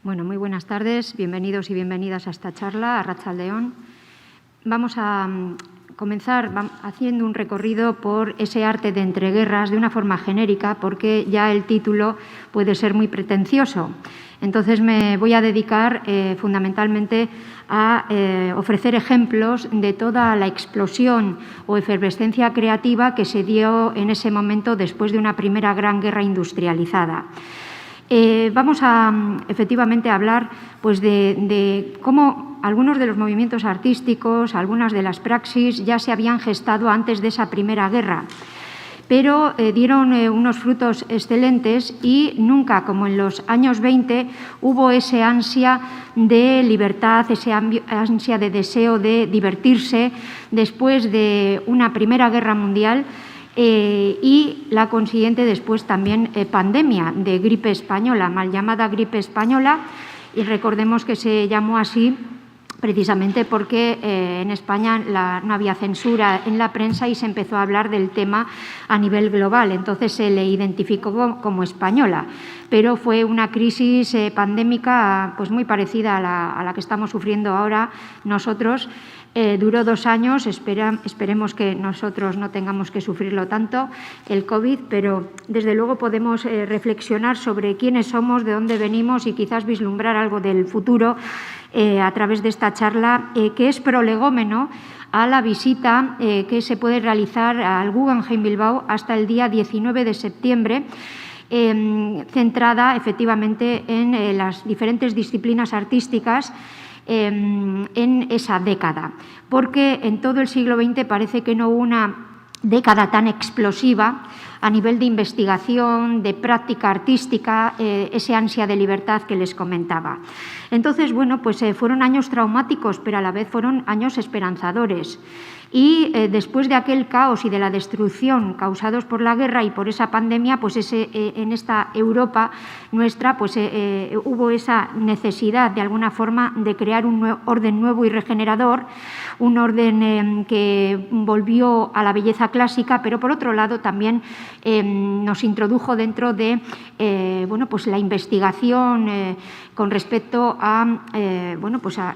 Bueno, muy buenas tardes, bienvenidos y bienvenidas a esta charla, a Arratsaldeon. Vamos a comenzar haciendo un recorrido por ese arte de entreguerras de una forma genérica, porque ya el título puede ser muy pretencioso. Entonces me voy a dedicar fundamentalmente a ofrecer ejemplos de toda la explosión o efervescencia creativa que se dio en ese momento después de una primera gran guerra industrializada. Vamos a efectivamente hablar pues, de cómo algunos de los movimientos artísticos, algunas de las praxis ya se habían gestado antes de esa primera guerra, pero dieron unos frutos excelentes y nunca, como en los años 20, hubo ese ansia de libertad, ese ansia de deseo de divertirse después de una primera guerra mundial. Y la consiguiente después también pandemia de gripe española, mal llamada gripe española, y recordemos que se llamó así precisamente porque en España no había censura en la prensa y se empezó a hablar del tema a nivel global, entonces se le identificó como española, pero fue una crisis pandémica pues muy parecida a la que estamos sufriendo ahora nosotros. Duró 2 años, esperemos que nosotros no tengamos que sufrirlo tanto, el COVID, pero desde luego podemos reflexionar sobre quiénes somos, de dónde venimos y quizás vislumbrar algo del futuro a través de esta charla, que es prolegómeno a la visita que se puede realizar al Guggenheim Bilbao hasta el día 19 de septiembre, centrada efectivamente en las diferentes disciplinas artísticas en esa década, porque en todo el siglo XX parece que no hubo una década tan explosiva a nivel de investigación, de práctica artística, ese ansia de libertad que les comentaba. Entonces, bueno, pues fueron años traumáticos, pero a la vez fueron años esperanzadores. Y después de aquel caos y de la destrucción causados por la guerra y por esa pandemia, pues en esta Europa nuestra pues hubo esa necesidad de alguna forma de crear un orden nuevo y regenerador, un orden que volvió a la belleza clásica, pero por otro lado también nos introdujo dentro de bueno, pues la investigación con respecto a, bueno, pues a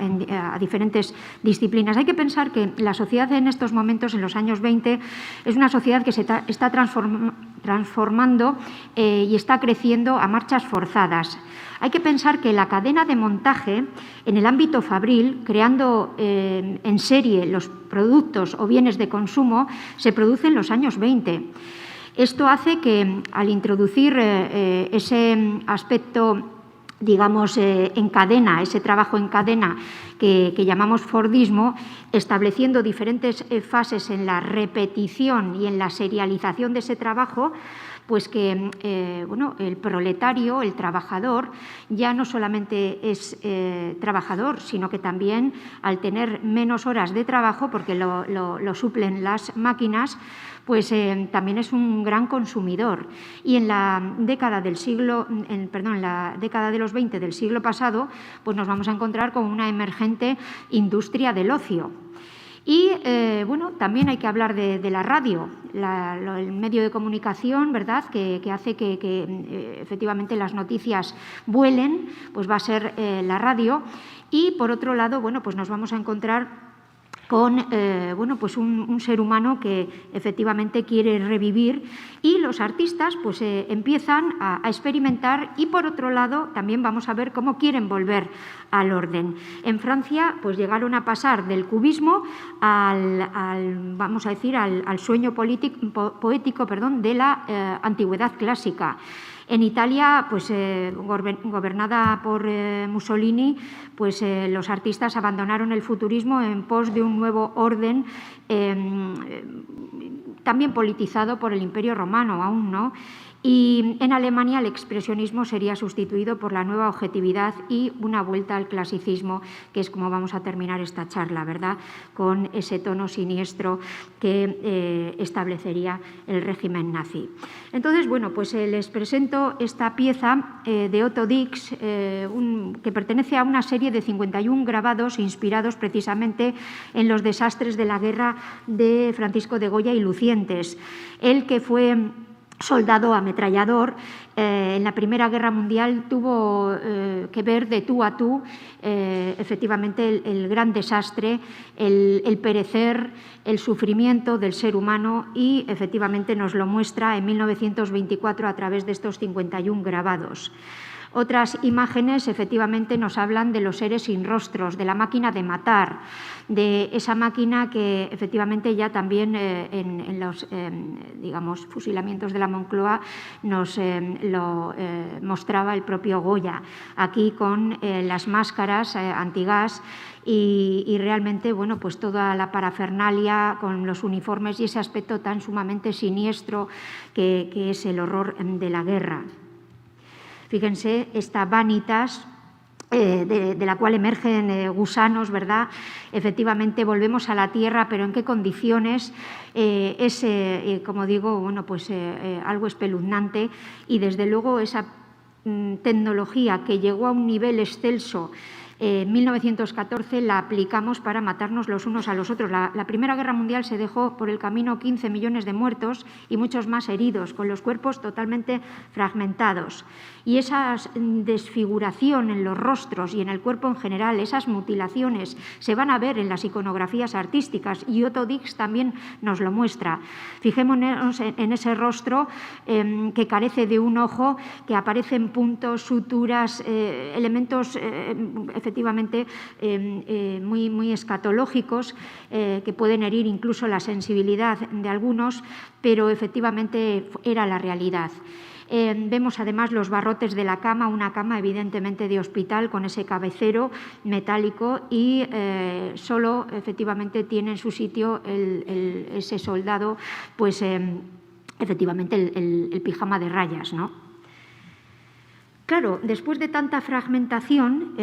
diferentes disciplinas. Hay que pensar que la sociedad en estos momentos, en los años 20, es una sociedad que se está transformando y está creciendo a marchas forzadas. Hay que pensar que la cadena de montaje en el ámbito fabril, creando en serie los productos o bienes de consumo, se produce en los años 20. Esto hace que al introducir ese aspecto, digamos, en cadena, ese trabajo en cadena que llamamos Fordismo, estableciendo diferentes fases en la repetición y en la serialización de ese trabajo, pues que bueno, el proletario, el trabajador, ya no solamente es trabajador, sino que también al tener menos horas de trabajo, porque lo suplen las máquinas, pues también es un gran consumidor. Y en la década del siglo, en la década de los 20 del siglo pasado, pues nos vamos a encontrar con una emergente industria del ocio. Y bueno, también hay que hablar de la radio, el medio de comunicación, ¿verdad?, que hace que efectivamente las noticias vuelen, pues va a ser la radio. Y por otro lado, bueno, pues nos vamos a encontrar con bueno, pues un ser humano que efectivamente quiere revivir, y los artistas pues empiezan a experimentar, y por otro lado también vamos a ver cómo quieren volver al orden. En Francia pues llegaron a pasar del cubismo vamos a decir, al sueño poético de la antigüedad clásica. En Italia, pues gobernada por Mussolini, pues los artistas abandonaron el futurismo en pos de un nuevo orden, también politizado por el Imperio Romano, aún no. Y en Alemania el expresionismo sería sustituido por la nueva objetividad y una vuelta al clasicismo, que es como vamos a terminar esta charla, ¿verdad?, con ese tono siniestro que establecería el régimen nazi. Entonces, bueno, pues les presento esta pieza de Otto Dix, que pertenece a una serie de 51 grabados inspirados precisamente en los desastres de la guerra de Francisco de Goya y Lucientes. Él, que fue soldado ametrallador. En la Primera Guerra Mundial tuvo que ver de tú a tú efectivamente el gran desastre, el perecer, el sufrimiento del ser humano, y efectivamente nos lo muestra en 1924 a través de estos 51 grabados. Otras imágenes efectivamente nos hablan de los seres sin rostros, de la máquina de matar, de esa máquina que efectivamente ya también en los digamos, fusilamientos de la Moncloa nos lo mostraba el propio Goya, aquí con las máscaras antigas y realmente, bueno, pues toda la parafernalia con los uniformes y ese aspecto tan sumamente siniestro que es el horror de la guerra. Fíjense, esta vanitas de la cual emergen gusanos, ¿verdad? Efectivamente, volvemos a la tierra, pero ¿en qué condiciones? Es, como digo, bueno, pues algo espeluznante, y desde luego esa tecnología que llegó a un nivel excelso en 1914 la aplicamos para matarnos los unos a los otros. La Primera Guerra Mundial se dejó por el camino 15 millones de muertos y muchos más heridos, con los cuerpos totalmente fragmentados. Y esa desfiguración en los rostros y en el cuerpo en general, esas mutilaciones, se van a ver en las iconografías artísticas, y Otto Dix también nos lo muestra. Fijémonos en ese rostro que carece de un ojo, que aparecen puntos, suturas, elementos efectivamente muy escatológicos, que pueden herir incluso la sensibilidad de algunos, pero efectivamente era la realidad. Vemos además los barrotes de la cama, una cama evidentemente de hospital con ese cabecero metálico, y solo efectivamente tiene en su sitio ese soldado, pues efectivamente el pijama de rayas, ¿no? Claro, después de tanta fragmentación,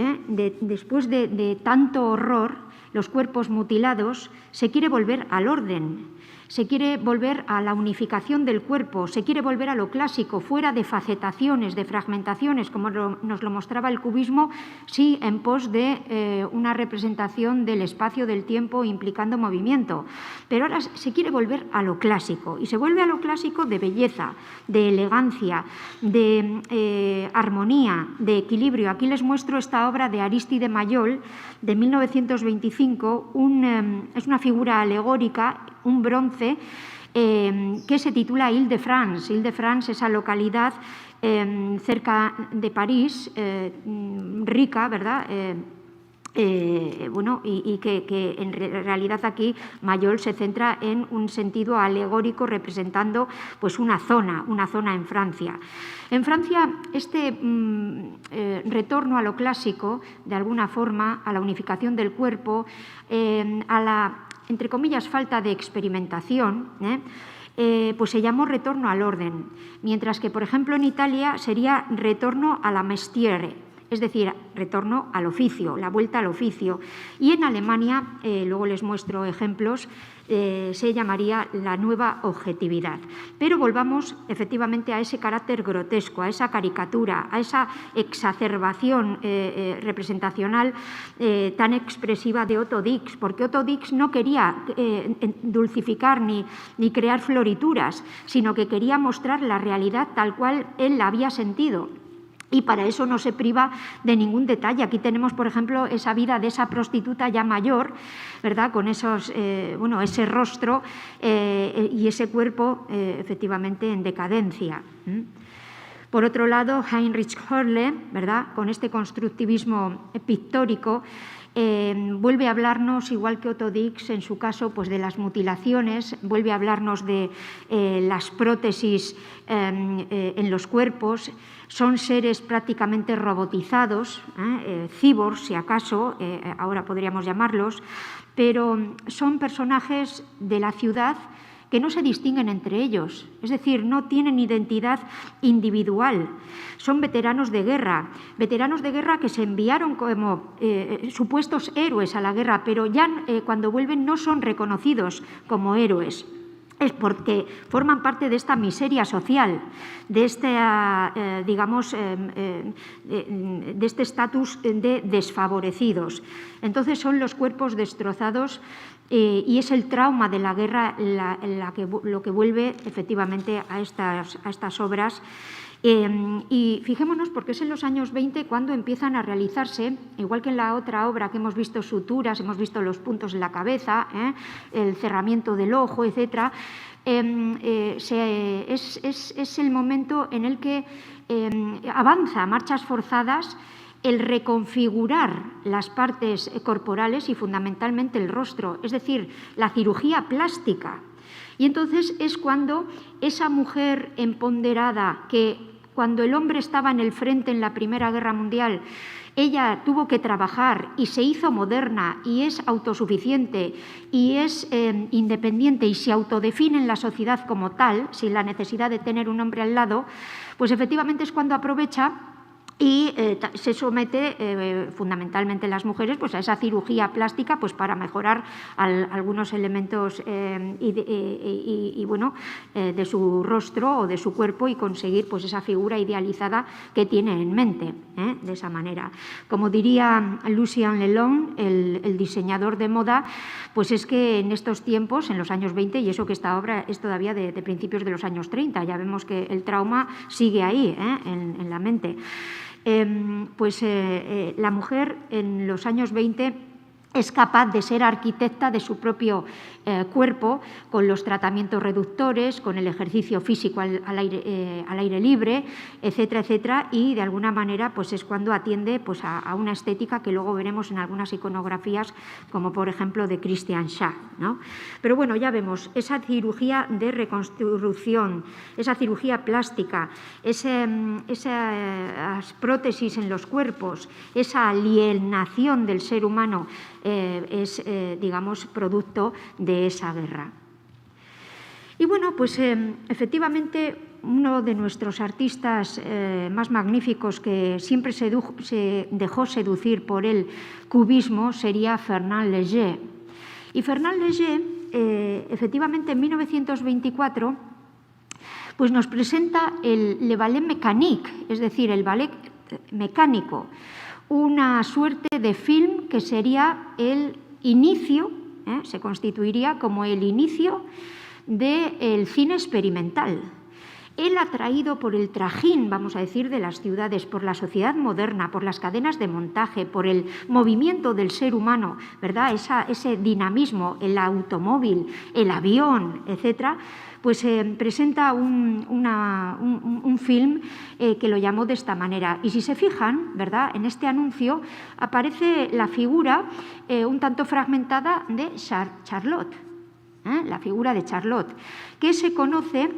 después de tanto horror, los cuerpos mutilados, se quiere volver al orden, se quiere volver a la unificación del cuerpo, se quiere volver a lo clásico, fuera de facetaciones, de fragmentaciones, como nos lo mostraba el cubismo, sí, en pos de una representación del espacio, del tiempo, implicando movimiento. Pero ahora se quiere volver a lo clásico, y se vuelve a lo clásico de belleza, de elegancia, de armonía, de equilibrio. Aquí les muestro esta obra de Aristide Maillol, de 1925, es una figura alegórica, un bronce, que se titula Île-de-France. Île-de-France, esa localidad cerca de París, rica, ¿verdad?, bueno, y que en realidad aquí Maillol se centra en un sentido alegórico, representando pues una zona en Francia. En Francia, este retorno a lo clásico, de alguna forma, a la unificación del cuerpo, a la, entre comillas, falta de experimentación, pues se llamó retorno al orden, mientras que, por ejemplo, en Italia sería retorno a la mestiere, es decir, retorno al oficio, la vuelta al oficio. Y en Alemania, luego les muestro ejemplos, se llamaría la nueva objetividad. Pero volvamos efectivamente a ese carácter grotesco, a esa caricatura, a esa exacerbación representacional tan expresiva de Otto Dix, porque Otto Dix no quería dulcificar ni crear florituras, sino que quería mostrar la realidad tal cual él la había sentido. Y para eso no se priva de ningún detalle. Aquí tenemos, por ejemplo, esa vida de esa prostituta ya mayor, ¿verdad?, con esos, bueno, ese rostro y ese cuerpo efectivamente en decadencia. Por otro lado, Heinrich Hörle, ¿verdad?, con este constructivismo pictórico, vuelve a hablarnos, igual que Otto Dix en su caso, pues de las mutilaciones, vuelve a hablarnos de las prótesis en los cuerpos. Son seres prácticamente robotizados, cyborgs, si acaso, ahora podríamos llamarlos, pero son personajes de la ciudad que no se distinguen entre ellos, es decir, no tienen identidad individual. Son veteranos de guerra que se enviaron como supuestos héroes a la guerra, pero ya cuando vuelven no son reconocidos como héroes. es porque forman parte de esta miseria social, de este, de este estatus de desfavorecidos. Entonces son los cuerpos destrozados y es el trauma de la guerra lo que vuelve efectivamente a estas obras. Y fijémonos, porque es en los años 20 cuando empiezan a realizarse, igual que en la otra obra que hemos visto suturas, hemos visto los puntos en la cabeza, el cerramiento del ojo, etcétera. Es el momento en el que avanza a marchas forzadas el reconfigurar las partes corporales y fundamentalmente el rostro, es decir, la cirugía plástica. Y entonces es cuando esa mujer empoderada que cuando el hombre estaba en el frente en la Primera Guerra Mundial, ella tuvo que trabajar y se hizo moderna y es autosuficiente y es independiente y se autodefine en la sociedad como tal, sin la necesidad de tener un hombre al lado, pues efectivamente es cuando aprovecha y se somete fundamentalmente las mujeres pues a esa cirugía plástica pues para mejorar algunos elementos de su rostro o de su cuerpo y conseguir pues esa figura idealizada que tiene en mente, de esa manera. Como diría Lucien Lelong, el diseñador de moda, pues es que en estos tiempos, en los años 20, y eso que esta obra es todavía de principios de los años 30, ya vemos que el trauma sigue ahí, en la mente. La mujer en los años 20 es capaz de ser arquitecta de su propio cuerpo con los tratamientos reductores, con el ejercicio físico al aire libre, etcétera, etcétera, y de alguna manera pues es cuando atiende pues a una estética que luego veremos en algunas iconografías, como por ejemplo de Christian Schacht, ¿no? Pero bueno, ya vemos esa cirugía de reconstrucción, esa cirugía plástica, esas prótesis en los cuerpos, esa alienación del ser humano, es, digamos, producto de esa guerra. Y bueno, pues efectivamente uno de nuestros artistas más magníficos que siempre se dejó seducir por el cubismo sería Fernand Léger. Y Fernand Léger, efectivamente en 1924, pues nos presenta Le Ballet Mécanique, es decir, el ballet mecánico, una suerte de film que sería el inicio, se constituiría como el inicio del cine experimental. Él, atraído por el trajín, vamos a decir, de las ciudades, por la sociedad moderna, por las cadenas de montaje, por el movimiento del ser humano, ¿verdad? Ese dinamismo, el automóvil, el avión, etcétera, pues presenta un film que lo llamó de esta manera. Y si se fijan, ¿verdad?, en este anuncio aparece la figura un tanto fragmentada de Charlotte, la figura de Charlotte, que se conoce,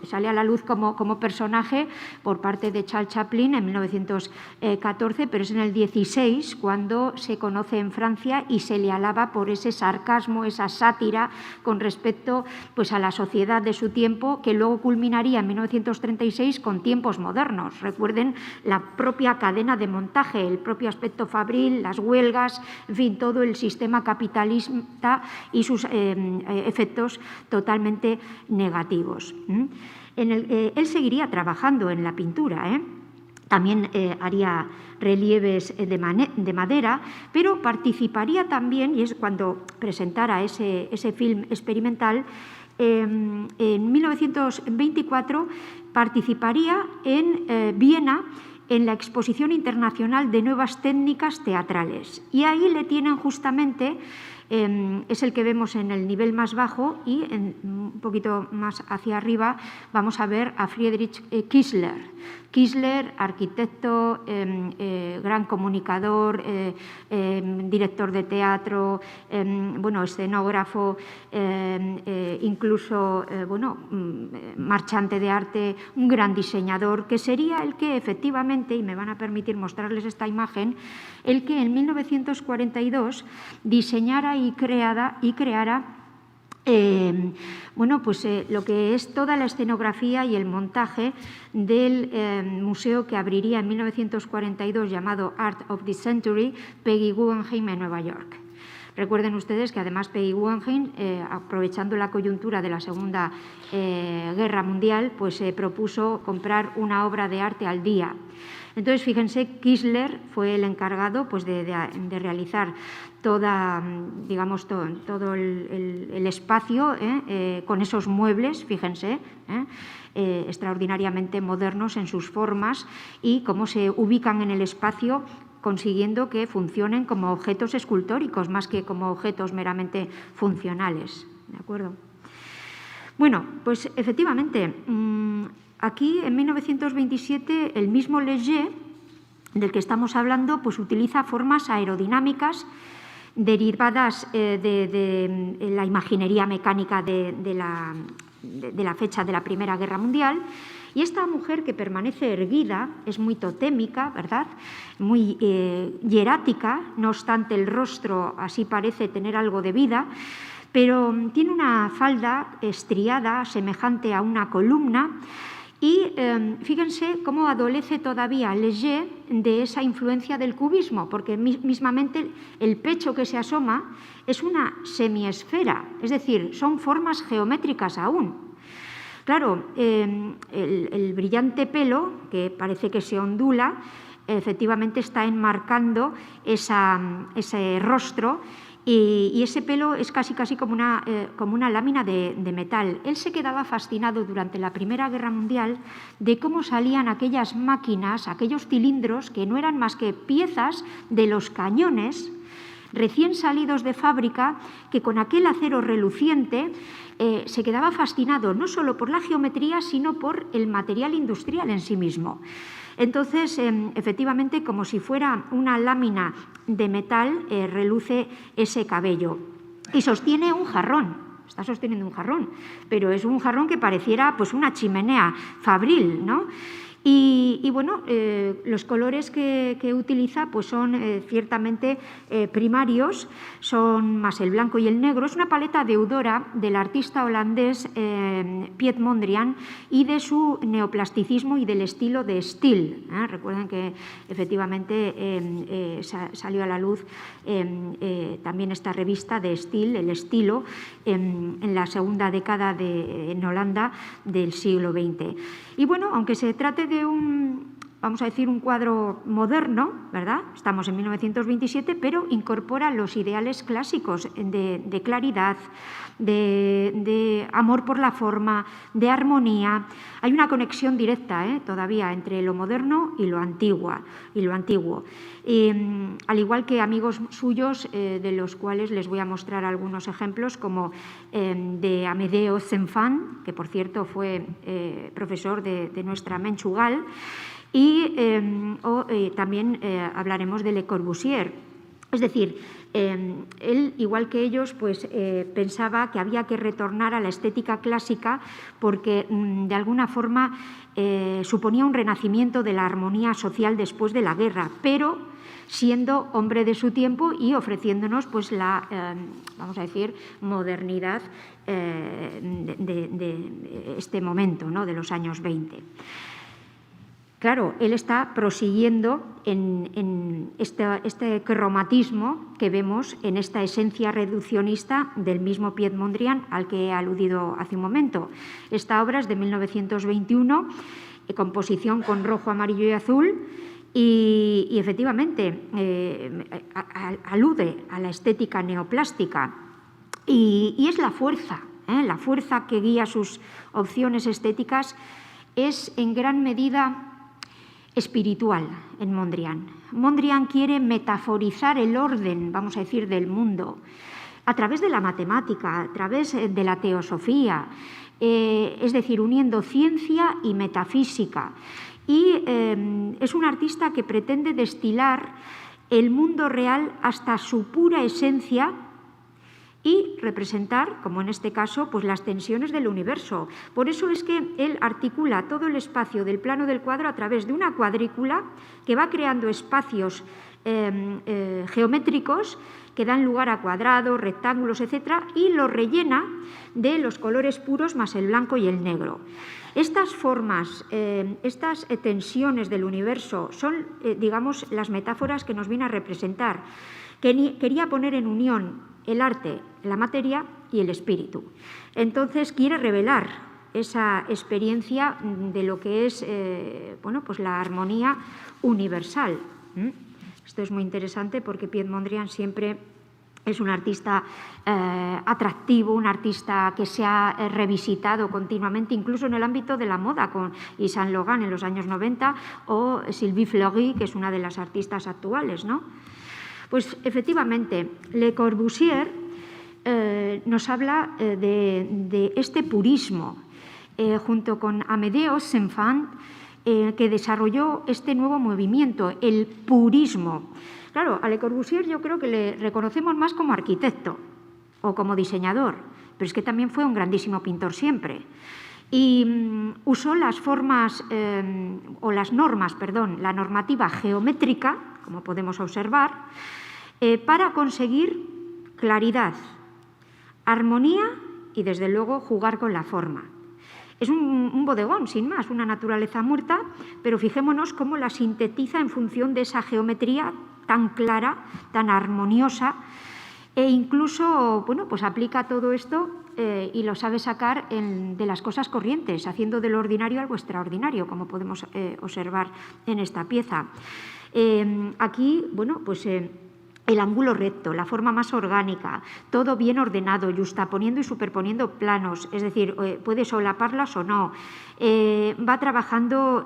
sale a la luz como personaje por parte de Charles Chaplin en 1914, pero es en el 16 cuando se conoce en Francia y se le alaba por ese sarcasmo, esa sátira con respecto pues, a la sociedad de su tiempo, que luego culminaría en 1936 con tiempos modernos. Recuerden la propia cadena de montaje, el propio aspecto fabril, las huelgas, en fin, todo el sistema capitalista y sus efectos totalmente negativos. Él seguiría trabajando en la pintura, también haría relieves de madera, pero participaría también, y es cuando presentara ese film experimental, en 1924 participaría en Viena en la Exposición Internacional de Nuevas Técnicas Teatrales. Y ahí le tienen justamente, es el que vemos en el nivel más bajo, y un poquito más hacia arriba vamos a ver a Friedrich Kiesler. Kiesler, arquitecto, gran comunicador, director de teatro, escenógrafo, incluso marchante de arte, un gran diseñador, que sería el que efectivamente, y me van a permitir mostrarles esta imagen, el que en 1942 diseñara y creara lo que es toda la escenografía y el montaje del museo que abriría en 1942 llamado Art of the Century, Peggy Guggenheim en Nueva York. Recuerden ustedes que además Peggy Guggenheim, aprovechando la coyuntura de la Segunda Guerra Mundial, pues propuso comprar una obra de arte al día. Entonces, fíjense, Kiesler fue el encargado pues, de realizar digamos, todo el espacio con esos muebles, fíjense, extraordinariamente modernos en sus formas y cómo se ubican en el espacio, consiguiendo que funcionen como objetos escultóricos más que como objetos meramente funcionales. ¿De acuerdo? Bueno, pues efectivamente, aquí en 1927 el mismo Leger, del que estamos hablando, pues utiliza formas aerodinámicas derivadas de la imaginería mecánica de la fecha de la Primera Guerra Mundial. Y esta mujer, que permanece erguida, es muy totémica, ¿verdad?, muy hierática, no obstante el rostro así parece tener algo de vida, pero tiene una falda estriada semejante a una columna. Y fíjense cómo adolece todavía Leger de esa influencia del cubismo, porque mismamente el pecho que se asoma es una semiesfera, es decir, son formas geométricas aún. Claro, el brillante pelo, que parece que se ondula, efectivamente está enmarcando ese rostro. Y ese pelo es casi como una lámina de metal. Él se quedaba fascinado durante la Primera Guerra Mundial de cómo salían aquellas máquinas, aquellos cilindros que no eran más que piezas de los cañones recién salidos de fábrica, que con aquel acero reluciente se quedaba fascinado no solo por la geometría, sino por el material industrial en sí mismo. Entonces, efectivamente, como si fuera una lámina de metal, reluce ese cabello. Y sostiene un jarrón, está sosteniendo un jarrón, pero es un jarrón que pareciera pues, una chimenea fabril, ¿no? Y bueno, los colores que utiliza pues son ciertamente primarios, son más el blanco y el negro. Es una paleta deudora del artista holandés Piet Mondrian y de su neoplasticismo y del estilo de Stijl. Recuerden que efectivamente salió a la luz también esta revista de Stijl, el estilo, en la segunda década en Holanda del siglo XX. Y bueno, aunque se trate de vamos a decir, un cuadro moderno, ¿verdad? Estamos en 1927, pero incorpora los ideales clásicos de claridad, de amor por la forma, de armonía. Hay una conexión directa todavía entre lo moderno y lo antiguo. Al igual que amigos suyos, de los cuales les voy a mostrar algunos ejemplos, como de Amedeo Zenfant, que por cierto fue profesor de nuestra Menchugal, y también hablaremos de Le Corbusier. Es decir, él, igual que ellos, pues, pensaba que había que retornar a la estética clásica porque, de alguna forma, suponía un renacimiento de la armonía social después de la guerra, pero siendo hombre de su tiempo y ofreciéndonos pues, la, vamos a decir, modernidad de este momento, ¿no?, de los años 20. Claro, él está prosiguiendo en este cromatismo que vemos en esta esencia reduccionista del mismo Piet Mondrian al que he aludido hace un momento. Esta obra es de 1921, composición con rojo, amarillo y azul, y efectivamente alude a la estética neoplástica y es la fuerza que guía sus opciones estéticas, es en gran medida espiritual en Mondrian. Mondrian quiere metaforizar el orden, vamos a decir, del mundo a través de la matemática, a través de la teosofía, es decir, uniendo ciencia y metafísica. Y es un artista que pretende destilar el mundo real hasta su pura esencia y representar, como en este caso, pues las tensiones del universo. Por eso es que él articula todo el espacio del plano del cuadro a través de una cuadrícula que va creando espacios geométricos que dan lugar a cuadrados, rectángulos, etcétera, y lo rellena de los colores puros más el blanco y el negro. Estas formas, estas tensiones del universo son, digamos, las metáforas que nos viene a representar. Quería poner en unión el arte, la materia y el espíritu. Entonces quiere revelar esa experiencia de lo que es pues la armonía universal. Esto es muy interesante porque Piet Mondrian siempre es un artista atractivo, un artista que se ha revisitado continuamente, incluso en el ámbito de la moda, con Yves Saint Laurent en los años 90 o Sylvie Fleury, que es una de las artistas actuales, ¿no? Pues efectivamente, Le Corbusier nos habla de este purismo, junto con Amédée Cézanne, que desarrolló este nuevo movimiento, el purismo. Claro, a Le Corbusier yo creo que le reconocemos más como arquitecto o como diseñador, pero es que también fue un grandísimo pintor siempre. Y usó las formas, la normativa geométrica, como podemos observar, para conseguir claridad, armonía y, desde luego, jugar con la forma. Es un bodegón, sin más, una naturaleza muerta, pero fijémonos cómo la sintetiza en función de esa geometría tan clara, tan armoniosa, e incluso pues aplica todo esto y lo sabe sacar de las cosas corrientes, haciendo de lo ordinario algo extraordinario, como podemos observar en esta pieza. Aquí, el ángulo recto, la forma más orgánica, todo bien ordenado, justaponiendo y superponiendo planos, es decir, puede solaparlas o no. Va trabajando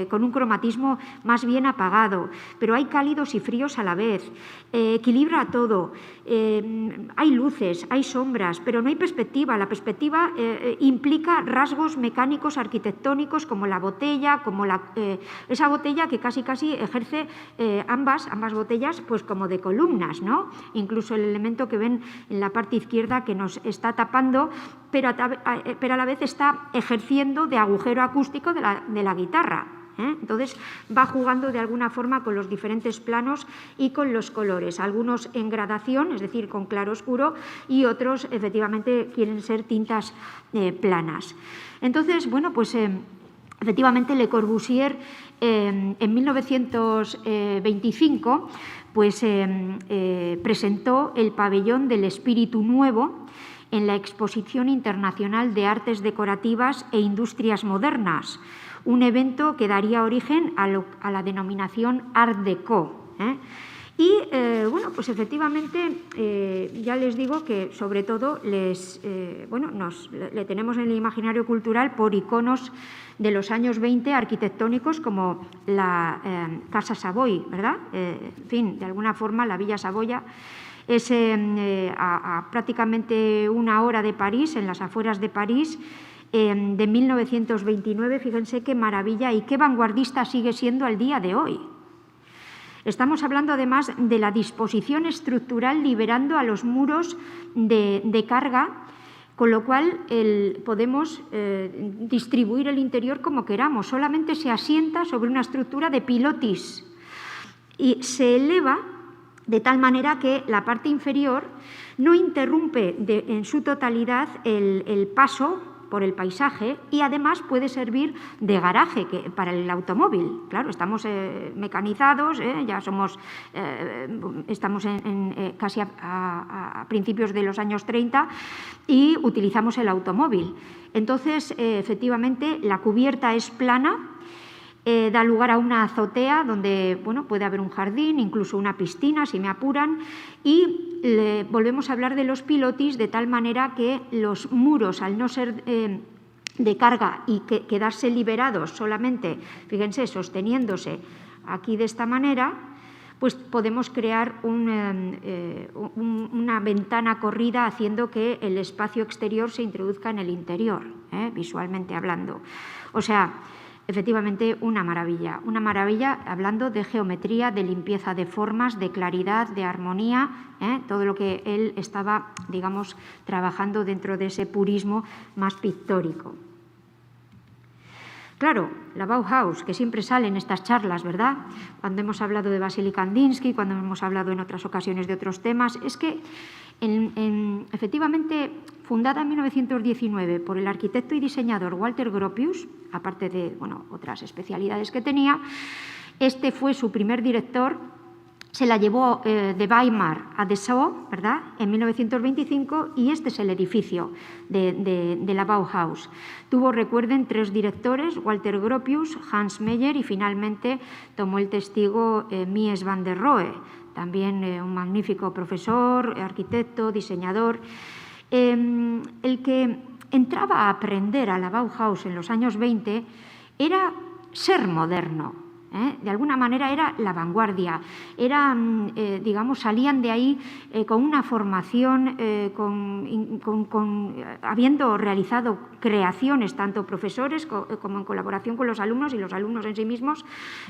con un cromatismo más bien apagado, pero hay cálidos y fríos a la vez. Equilibra todo. Hay luces, hay sombras, pero no hay perspectiva. La perspectiva implica rasgos mecánicos arquitectónicos como la botella, como esa botella que casi ejerce ambas botellas pues como de columnas, ¿no? Incluso el elemento que ven en la parte izquierda que nos está tapando, pero a la vez está ejerciendo de agujero acústico de la guitarra. Entonces va jugando de alguna forma con los diferentes planos y con los colores, algunos en gradación, es decir, con claro-oscuro, y otros efectivamente quieren ser tintas planas. Entonces, efectivamente Le Corbusier en 1925 presentó el Pabellón del Espíritu Nuevo en la Exposición Internacional de Artes Decorativas e Industrias Modernas, un evento que daría origen a la denominación Art Deco. Y, efectivamente, ya les digo que, sobre todo, le tenemos en el imaginario cultural por iconos de los años 20 arquitectónicos como la Casa Savoy, ¿verdad? En fin, de alguna forma, la Villa Saboya es a prácticamente una hora de París, en las afueras de París, de 1929. Fíjense qué maravilla y qué vanguardista sigue siendo al día de hoy. Estamos hablando además de la disposición estructural liberando a los muros de carga, con lo cual podemos distribuir el interior como queramos. Solamente se asienta sobre una estructura de pilotis y se eleva de tal manera que la parte inferior no interrumpe en su totalidad el paso por el paisaje y además puede servir de garaje para el automóvil. Claro, estamos mecanizados, ya estamos casi a principios de los años 30 y utilizamos el automóvil. Entonces, efectivamente, la cubierta es plana, da lugar a una azotea donde puede haber un jardín, incluso una piscina si me apuran, y volvemos a hablar de los pilotis de tal manera que los muros, al no ser de carga y quedarse liberados solamente, fíjense, sosteniéndose aquí de esta manera, pues podemos crear una ventana corrida haciendo que el espacio exterior se introduzca en el interior, visualmente hablando. O sea, efectivamente, una maravilla hablando de geometría, de limpieza de formas, de claridad, de armonía, todo lo que él estaba, digamos, trabajando dentro de ese purismo más pictórico. Claro, la Bauhaus, que siempre sale en estas charlas, ¿verdad? Cuando hemos hablado de Vasily Kandinsky, cuando hemos hablado en otras ocasiones de otros temas, es que efectivamente, fundada en 1919 por el arquitecto y diseñador Walter Gropius, aparte de otras especialidades que tenía, este fue su primer director, se la llevó de Weimar a Dessau, ¿verdad?, en 1925, y este es el edificio de la Bauhaus. Tuvo, recuerden, 3 directores, Walter Gropius, Hans Meyer, y finalmente tomó el testigo Mies van der Rohe, también un magnífico profesor, arquitecto, diseñador. El que entraba a aprender a la Bauhaus en los años 20 era ser moderno. De alguna manera era la vanguardia, digamos, salían de ahí con una formación, habiendo realizado creaciones, tanto profesores como en colaboración con los alumnos y los alumnos en sí mismos,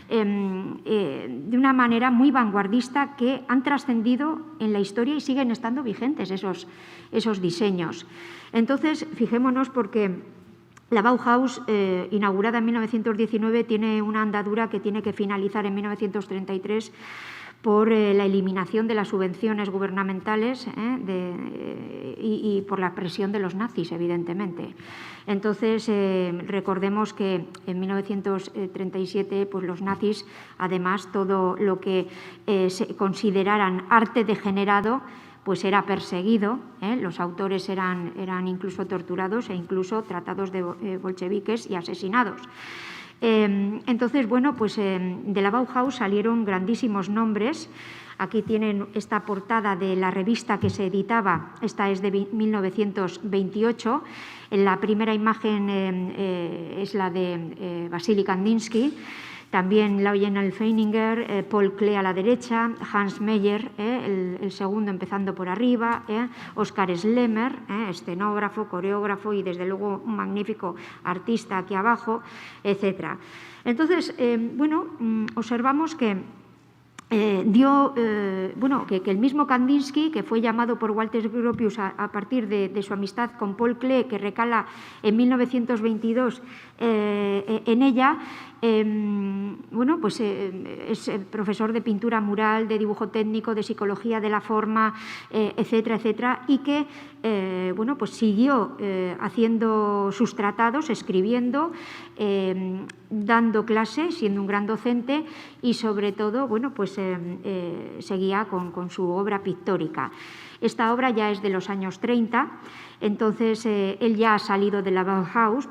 de una manera muy vanguardista, que han trascendido en la historia y siguen estando vigentes esos diseños. Entonces, fijémonos, porque la Bauhaus, inaugurada en 1919, tiene una andadura que tiene que finalizar en 1933 por la eliminación de las subvenciones gubernamentales y por la presión de los nazis, evidentemente. Entonces, recordemos que en 1937 pues los nazis, además, todo lo que se consideraran arte degenerado pues era perseguido, los autores eran incluso torturados e incluso tratados de bolcheviques y asesinados. Entonces, bueno, pues de la Bauhaus salieron grandísimos nombres. Aquí tienen esta portada de la revista que se editaba, esta es de 1928. La primera imagen es la de Vasily Kandinsky. También Lionel Feininger, Paul Klee a la derecha, Hans Meyer, el segundo empezando por arriba, Oskar Schlemmer, escenógrafo, coreógrafo y desde luego un magnífico artista aquí abajo, etc. Entonces, bueno, observamos que que el mismo Kandinsky, que fue llamado por Walter Gropius a partir de su amistad con Paul Klee, que recala en 1922 en ella, bueno, pues es profesor de pintura mural, de dibujo técnico, de psicología de la forma, etcétera, etcétera, y que bueno, pues siguió haciendo sus tratados, escribiendo, dando clases, siendo un gran docente y sobre todo, bueno, pues seguía con su obra pictórica. Esta obra ya es de los años 30, entonces él ya ha salido de la Bauhaus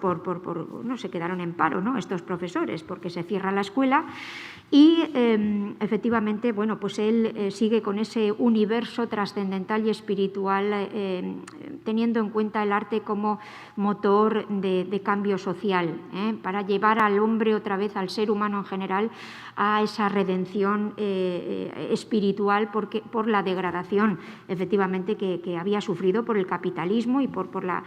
no se quedaron en paro, ¿no?, estos profesores, porque se cierra la escuela y efectivamente, bueno, pues él sigue con ese universo trascendental y espiritual, teniendo en cuenta el arte como motor de cambio social, para llevar al hombre otra vez, al ser humano en general, a esa redención espiritual por la degradación, efectivamente, que había sufrido por el capitalismo y por la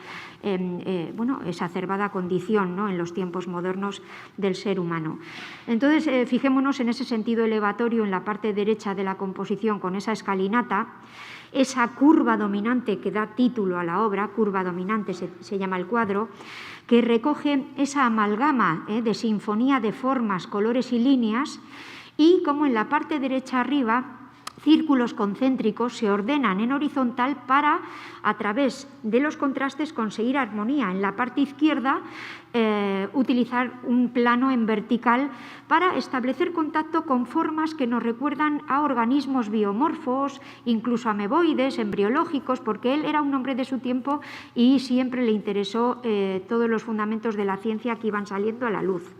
bueno, exacerbada condición, ¿no?, en los tiempos modernos del ser humano. Entonces, fijémonos en ese sentido elevatorio en la parte derecha de la composición, con esa escalinata, esa curva dominante que da título a la obra, curva dominante se llama el cuadro, que recoge esa amalgama de sinfonía de formas, colores y líneas, y como en la parte derecha arriba, círculos concéntricos se ordenan en horizontal para, a través de los contrastes, conseguir armonía. En la parte izquierda, utilizar un plano en vertical para establecer contacto con formas que nos recuerdan a organismos biomorfos, incluso ameboides, embriológicos, porque él era un hombre de su tiempo y siempre le interesó todos los fundamentos de la ciencia que iban saliendo a la luz.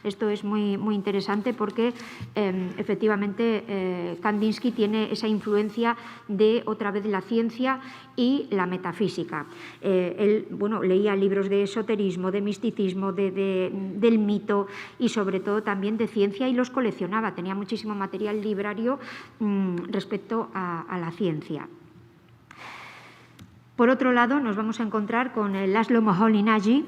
Esto es muy, muy interesante porque efectivamente Kandinsky tiene esa influencia de, otra vez, la ciencia y la metafísica. Él, bueno, leía libros de esoterismo, de misticismo, del mito y sobre todo también de ciencia, y los coleccionaba. Tenía muchísimo material librario respecto a la ciencia. Por otro lado, nos vamos a encontrar con Laszlo Moholy-Nagy,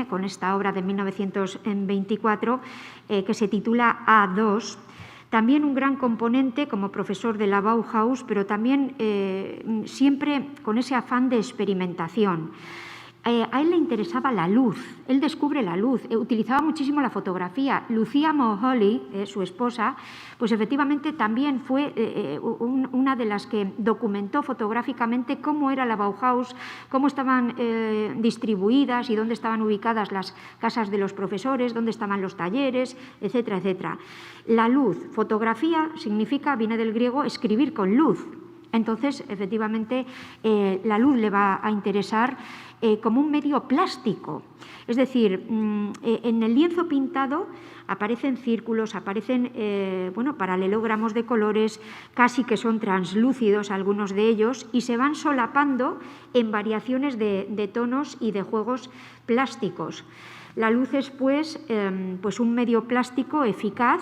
con esta obra de 1924 que se titula A2. También un gran componente como profesor de la Bauhaus, pero también siempre con ese afán de experimentación. A él le interesaba la luz, él descubre la luz, utilizaba muchísimo la fotografía. Lucía Mulholland, su esposa, pues efectivamente también fue una de las que documentó fotográficamente cómo era la Bauhaus, cómo estaban distribuidas y dónde estaban ubicadas las casas de los profesores, dónde estaban los talleres, etcétera, etcétera. La luz, fotografía significa, viene del griego, escribir con luz. Entonces, efectivamente, la luz le va a interesar como un medio plástico. Es decir, en el lienzo pintado aparecen círculos, aparecen paralelogramos de colores, casi que son translúcidos algunos de ellos, y se van solapando en variaciones de tonos y de juegos plásticos. La luz es, pues un medio plástico eficaz,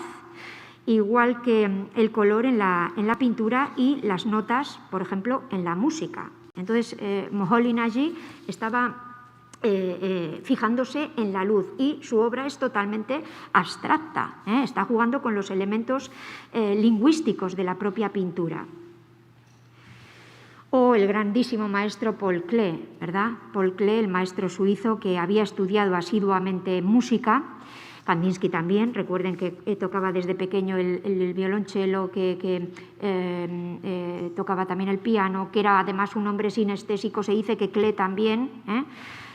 igual que el color en la pintura y las notas, por ejemplo, en la música. Entonces, Mulholland allí estaba fijándose en la luz y su obra es totalmente abstracta, está jugando con los elementos lingüísticos de la propia pintura. O el grandísimo maestro Paul Klee, ¿verdad? Paul Klee, el maestro suizo que había estudiado asiduamente música. Kandinsky también, recuerden que tocaba desde pequeño el violonchelo, que tocaba también el piano, que era además un hombre sinestésico. Se dice que Klee también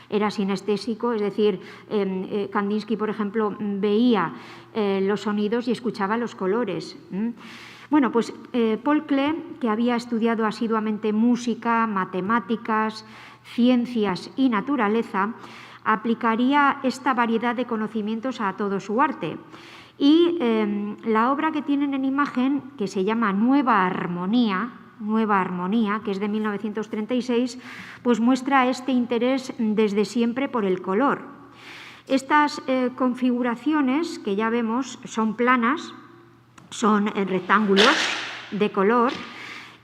era sinestésico, es decir, Kandinsky, por ejemplo, veía los sonidos y escuchaba los colores. Bueno, pues Paul Klee, que había estudiado asiduamente música, matemáticas, ciencias y naturaleza, aplicaría esta variedad de conocimientos a todo su arte. Y la obra que tienen en imagen, que se llama Nueva Armonía, que es de 1936, pues muestra este interés desde siempre por el color. Estas configuraciones que ya vemos son planas, son rectángulos de color,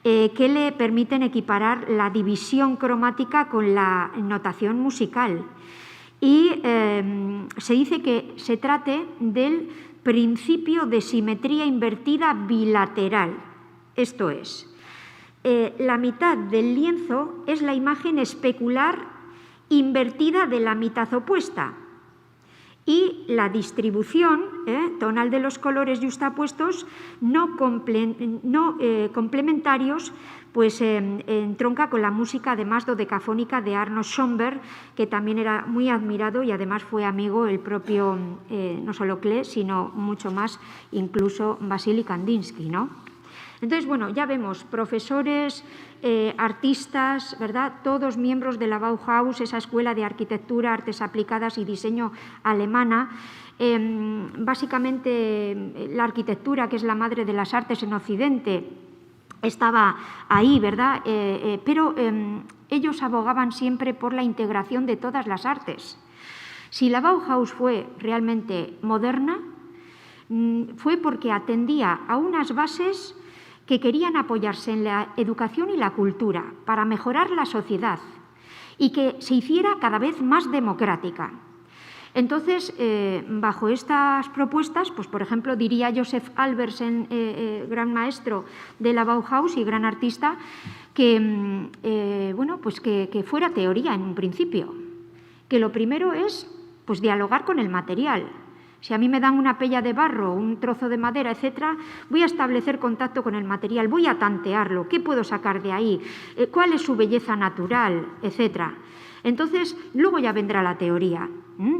que le permiten equiparar la división cromática con la notación musical. Y se dice que se trate del principio de simetría invertida bilateral. Esto es, la mitad del lienzo es la imagen especular invertida de la mitad opuesta. Y la distribución tonal de los colores yuxtapuestos no complementarios, pues entronca con la música además dodecafónica de Arnold Schoenberg, que también era muy admirado y además fue amigo el propio, no solo Klee, sino mucho más, incluso Vasily Kandinsky, ¿no? Entonces, bueno, ya vemos profesores, artistas, ¿verdad? Todos miembros de la Bauhaus, esa escuela de arquitectura, artes aplicadas y diseño alemana. Básicamente, la arquitectura, que es la madre de las artes en Occidente, estaba ahí, ¿verdad? Pero ellos abogaban siempre por la integración de todas las artes. Si la Bauhaus fue realmente moderna, fue porque atendía a unas bases que querían apoyarse en la educación y la cultura para mejorar la sociedad y que se hiciera cada vez más democrática. Entonces, bajo estas propuestas, pues por ejemplo, diría Joseph Albersen, gran maestro de la Bauhaus y gran artista, que, que fuera teoría en un principio, que lo primero es pues dialogar con el material. Si a mí me dan una pella de barro, un trozo de madera, etcétera, voy a establecer contacto con el material, voy a tantearlo, ¿qué puedo sacar de ahí? ¿Cuál es su belleza natural? Etcétera. Entonces, luego ya vendrá la teoría,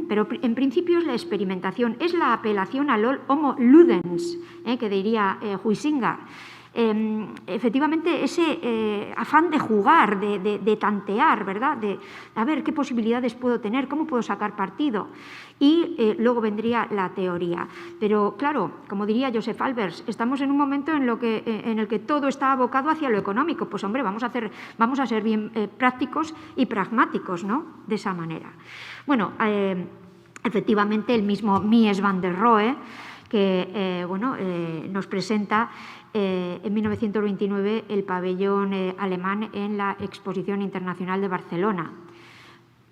pero en principio es la experimentación, es la apelación al homo ludens, que diría Huizinga. Efectivamente, ese afán de jugar, de tantear, ¿verdad? De a ver qué posibilidades puedo tener, cómo puedo sacar partido. Y luego vendría la teoría. Pero claro, como diría Joseph Albers, estamos en un momento en el que todo está abocado hacia lo económico. Pues hombre, vamos a ser bien prácticos y pragmáticos, ¿no? De esa manera. Bueno, efectivamente el mismo Mies van der Rohe, que nos presenta en 1929 el pabellón alemán en la Exposición Internacional de Barcelona.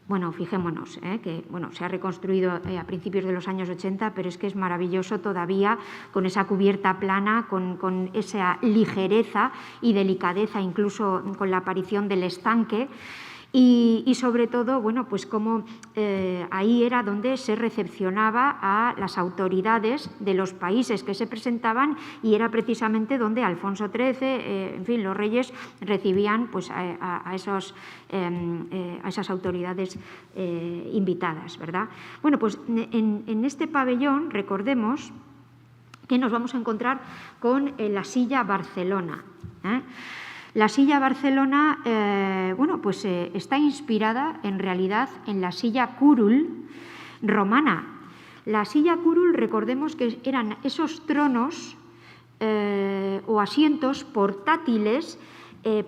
Bueno, fijémonos, que se ha reconstruido a principios de los años 80, pero es que es maravilloso todavía con esa cubierta plana, con esa ligereza y delicadeza, incluso con la aparición del estanque. Y sobre todo, bueno, pues como ahí era donde se recepcionaba a las autoridades de los países que se presentaban y era precisamente donde Alfonso XIII, en fin, los reyes recibían pues a esas autoridades invitadas, ¿verdad? Bueno, pues en este pabellón, recordemos que nos vamos a encontrar con la Silla Barcelona. La Silla Barcelona, bueno, pues está inspirada en realidad en la silla curul romana. La silla curul, recordemos que eran esos tronos o asientos portátiles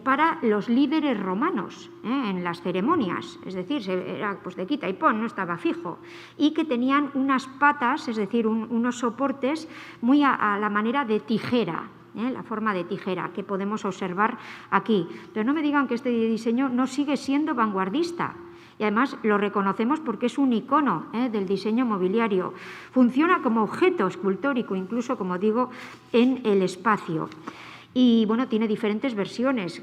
para los líderes romanos en las ceremonias, es decir, era pues de quita y pon, no estaba fijo, y que tenían unas patas, es decir, unos soportes muy a la manera de tijera, la forma de tijera que podemos observar aquí. Pero no me digan que este diseño no sigue siendo vanguardista. Y además lo reconocemos porque es un icono del diseño mobiliario. Funciona como objeto escultórico, incluso, como digo, en el espacio. Y bueno, tiene diferentes versiones,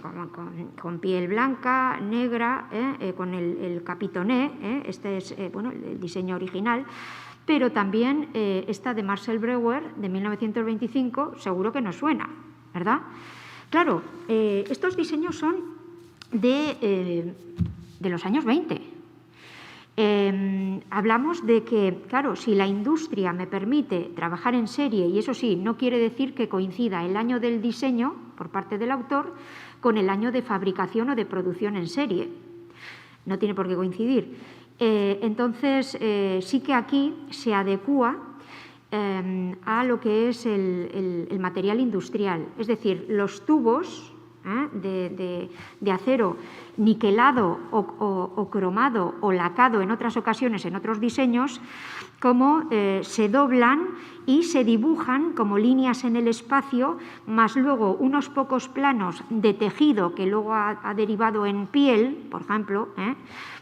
con piel blanca, negra, con el capitoné, este es bueno, el diseño original, pero también esta de Marcel Breuer, de 1925, seguro que nos suena, ¿verdad? Claro, estos diseños son de los años 20. Hablamos de que, claro, si la industria me permite trabajar en serie, y eso sí, no quiere decir que coincida el año del diseño, por parte del autor, con el año de fabricación o de producción en serie. No tiene por qué coincidir. Entonces, sí que aquí se adecúa a lo que es el material industrial, es decir, los tubos de acero niquelado o cromado o lacado en otras ocasiones, en otros diseños, como se doblan y se dibujan como líneas en el espacio, más luego unos pocos planos de tejido que luego ha derivado en piel, por ejemplo,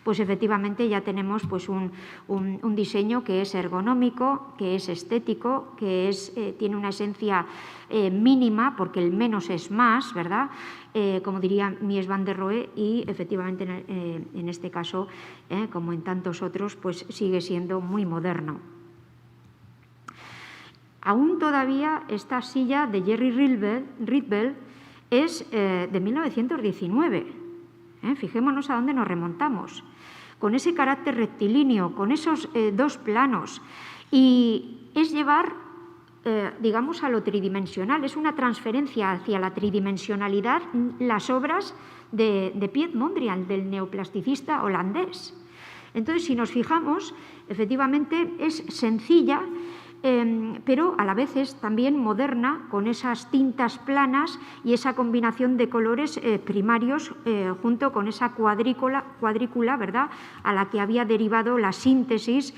pues efectivamente ya tenemos pues un diseño que es ergonómico, que es estético, que tiene una esencia mínima, porque el menos es más, ¿verdad? Como diría Mies van der Rohe, y efectivamente en este caso, como en tantos otros, pues sigue siendo muy moderno. Aún todavía esta silla de Jerry Rietveld es de 1919. Fijémonos a dónde nos remontamos. Con ese carácter rectilíneo, con esos dos planos, y es llevar, digamos, a lo tridimensional, es una transferencia hacia la tridimensionalidad las obras de Piet Mondrian, del neoplasticista holandés. Entonces, si nos fijamos, efectivamente es sencilla, pero a la vez es también moderna, con esas tintas planas y esa combinación de colores primarios junto con esa cuadrícula, ¿verdad?, a la que había derivado la síntesis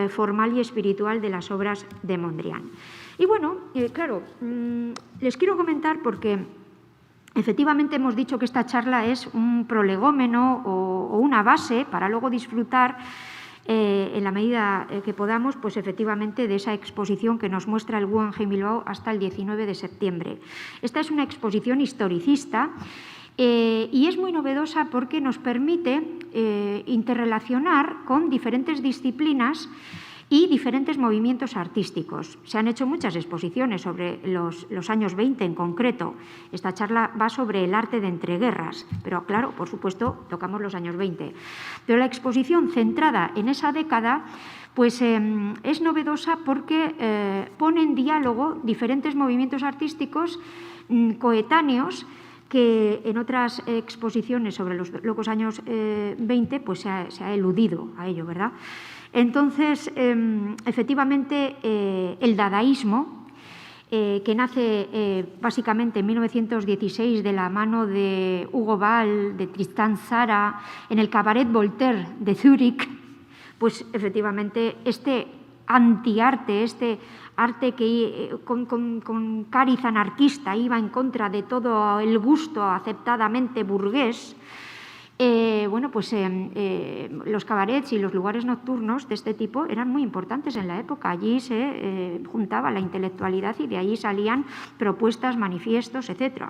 formal y espiritual de las obras de Mondrian. Y bueno, claro, les quiero comentar porque efectivamente hemos dicho que esta charla es un prolegómeno o una base para luego disfrutar en la medida que podamos, pues efectivamente, de esa exposición que nos muestra el Guggenheim Bilbao hasta el 19 de septiembre. Esta es una exposición historicista y es muy novedosa porque nos permite interrelacionar con diferentes disciplinas y diferentes movimientos artísticos. Se han hecho muchas exposiciones sobre los años 20 en concreto. Esta charla va sobre el arte de entreguerras, pero claro, por supuesto, tocamos los años 20. Pero la exposición centrada en esa década pues es novedosa porque pone en diálogo diferentes movimientos artísticos coetáneos que en otras exposiciones sobre los locos años 20 pues se ha eludido a ello, ¿verdad? Entonces, efectivamente, el dadaísmo, que nace básicamente en 1916 de la mano de Hugo Ball, de Tristan Tzara, en el Cabaret Voltaire de Zúrich, pues efectivamente este antiarte, este arte que con cariz anarquista iba en contra de todo el gusto aceptadamente burgués, bueno, pues los cabarets y los lugares nocturnos de este tipo eran muy importantes en la época. Allí se juntaba la intelectualidad y de allí salían propuestas, manifiestos, etc.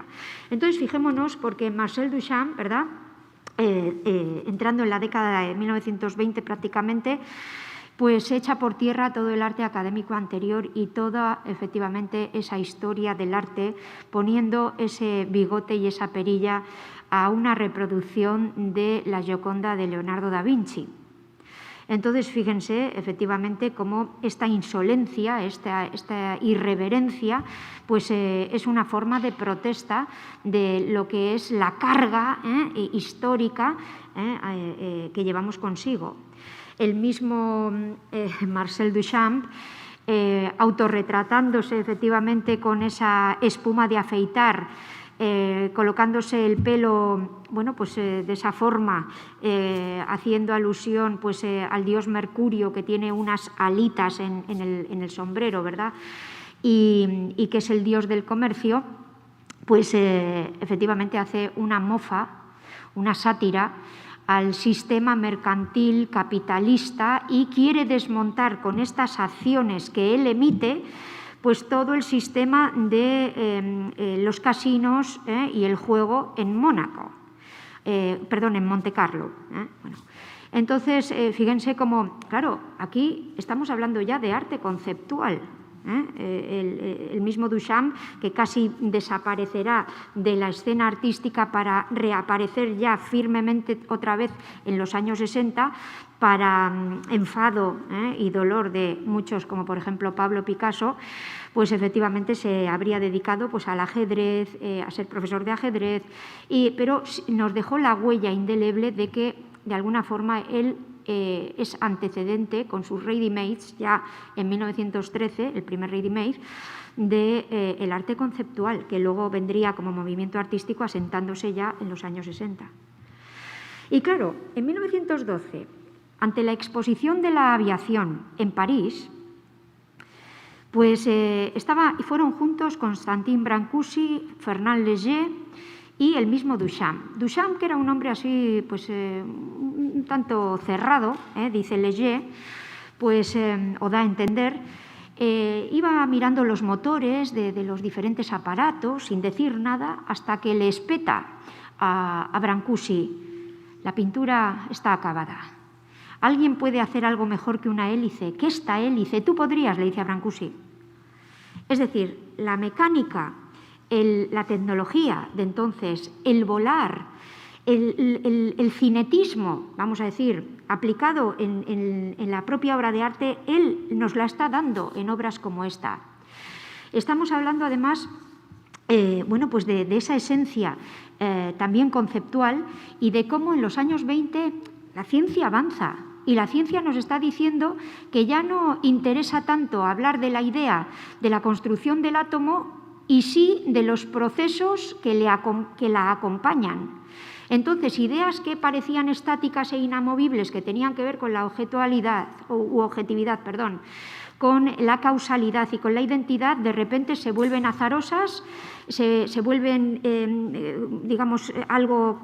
Entonces, fijémonos, porque Marcel Duchamp, ¿verdad?, entrando en la década de 1920 prácticamente, pues se echa por tierra todo el arte académico anterior y toda, efectivamente, esa historia del arte, poniendo ese bigote y esa perilla a una reproducción de la Gioconda de Leonardo da Vinci. Entonces, fíjense, efectivamente, cómo esta insolencia, esta irreverencia, pues es una forma de protesta de lo que es la carga histórica que llevamos consigo. El mismo Marcel Duchamp, autorretratándose efectivamente con esa espuma de afeitar, colocándose el pelo, bueno, pues de esa forma, haciendo alusión pues al dios Mercurio, que tiene unas alitas en el sombrero, ¿verdad? Y que es el dios del comercio, pues efectivamente hace una mofa, una sátira al sistema mercantil capitalista y quiere desmontar con estas acciones que él emite pues todo el sistema de los casinos y el juego en Mónaco, en Monte Carlo. Bueno, entonces, fíjense cómo, claro, aquí estamos hablando ya de arte conceptual. El mismo Duchamp, que casi desaparecerá de la escena artística para reaparecer ya firmemente otra vez en los años 60, para enfado y dolor de muchos, como por ejemplo Pablo Picasso, pues efectivamente se habría dedicado pues al ajedrez, a ser profesor de ajedrez, pero nos dejó la huella indeleble de que de alguna forma él es antecedente con sus ready-mades, ya en 1913, el primer ready-made, del arte conceptual, que luego vendría como movimiento artístico asentándose ya en los años 60. Y claro, en 1912, ante la exposición de la aviación en París, pues fueron juntos Constantin Brancusi, Fernand Léger y el mismo Duchamp. Duchamp, que era un hombre así, pues un tanto cerrado, dice Léger, pues, o da a entender, iba mirando los motores de los diferentes aparatos sin decir nada hasta que le espeta a Brancusi: la pintura está acabada. ¿Alguien puede hacer algo mejor que una hélice? ¿Qué esta hélice? Tú podrías, le dice a Brancusi. Es decir, la mecánica, la tecnología de entonces, el volar, el cinetismo, vamos a decir, aplicado en la propia obra de arte, él nos la está dando en obras como esta. Estamos hablando además bueno, pues de esa esencia también conceptual y de cómo en los años 20 la ciencia avanza. Y la ciencia nos está diciendo que ya no interesa tanto hablar de la idea de la construcción del átomo y sí de los procesos que la acompañan. Entonces, ideas que parecían estáticas e inamovibles, que tenían que ver con la objetividad, con la causalidad y con la identidad, de repente se vuelven azarosas, se vuelven, digamos, algo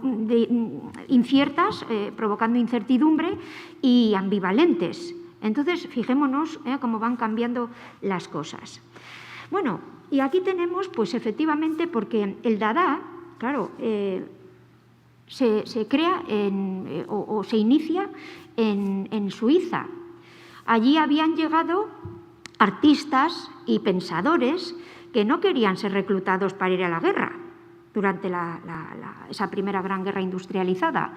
inciertas, provocando incertidumbre y ambivalentes. Entonces, fijémonos cómo van cambiando las cosas. Bueno, y aquí tenemos, pues efectivamente, porque el Dada, claro, se crea o se inicia en Suiza. Allí habían llegado artistas y pensadores que no querían ser reclutados para ir a la guerra durante esa primera gran guerra industrializada.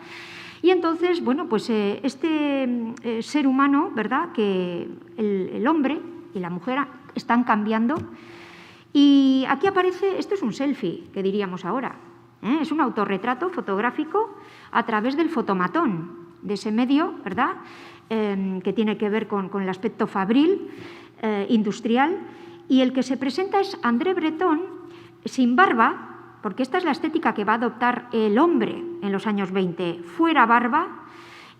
Y entonces, bueno, pues este ser humano, ¿verdad?, que el hombre y la mujer están cambiando. Y aquí aparece, esto es un selfie, que diríamos ahora, es un autorretrato fotográfico a través del fotomatón, de ese medio, ¿verdad?, que tiene que ver con el aspecto fabril, industrial, y el que se presenta es André Breton sin barba, porque esta es la estética que va a adoptar el hombre en los años 20, fuera barba,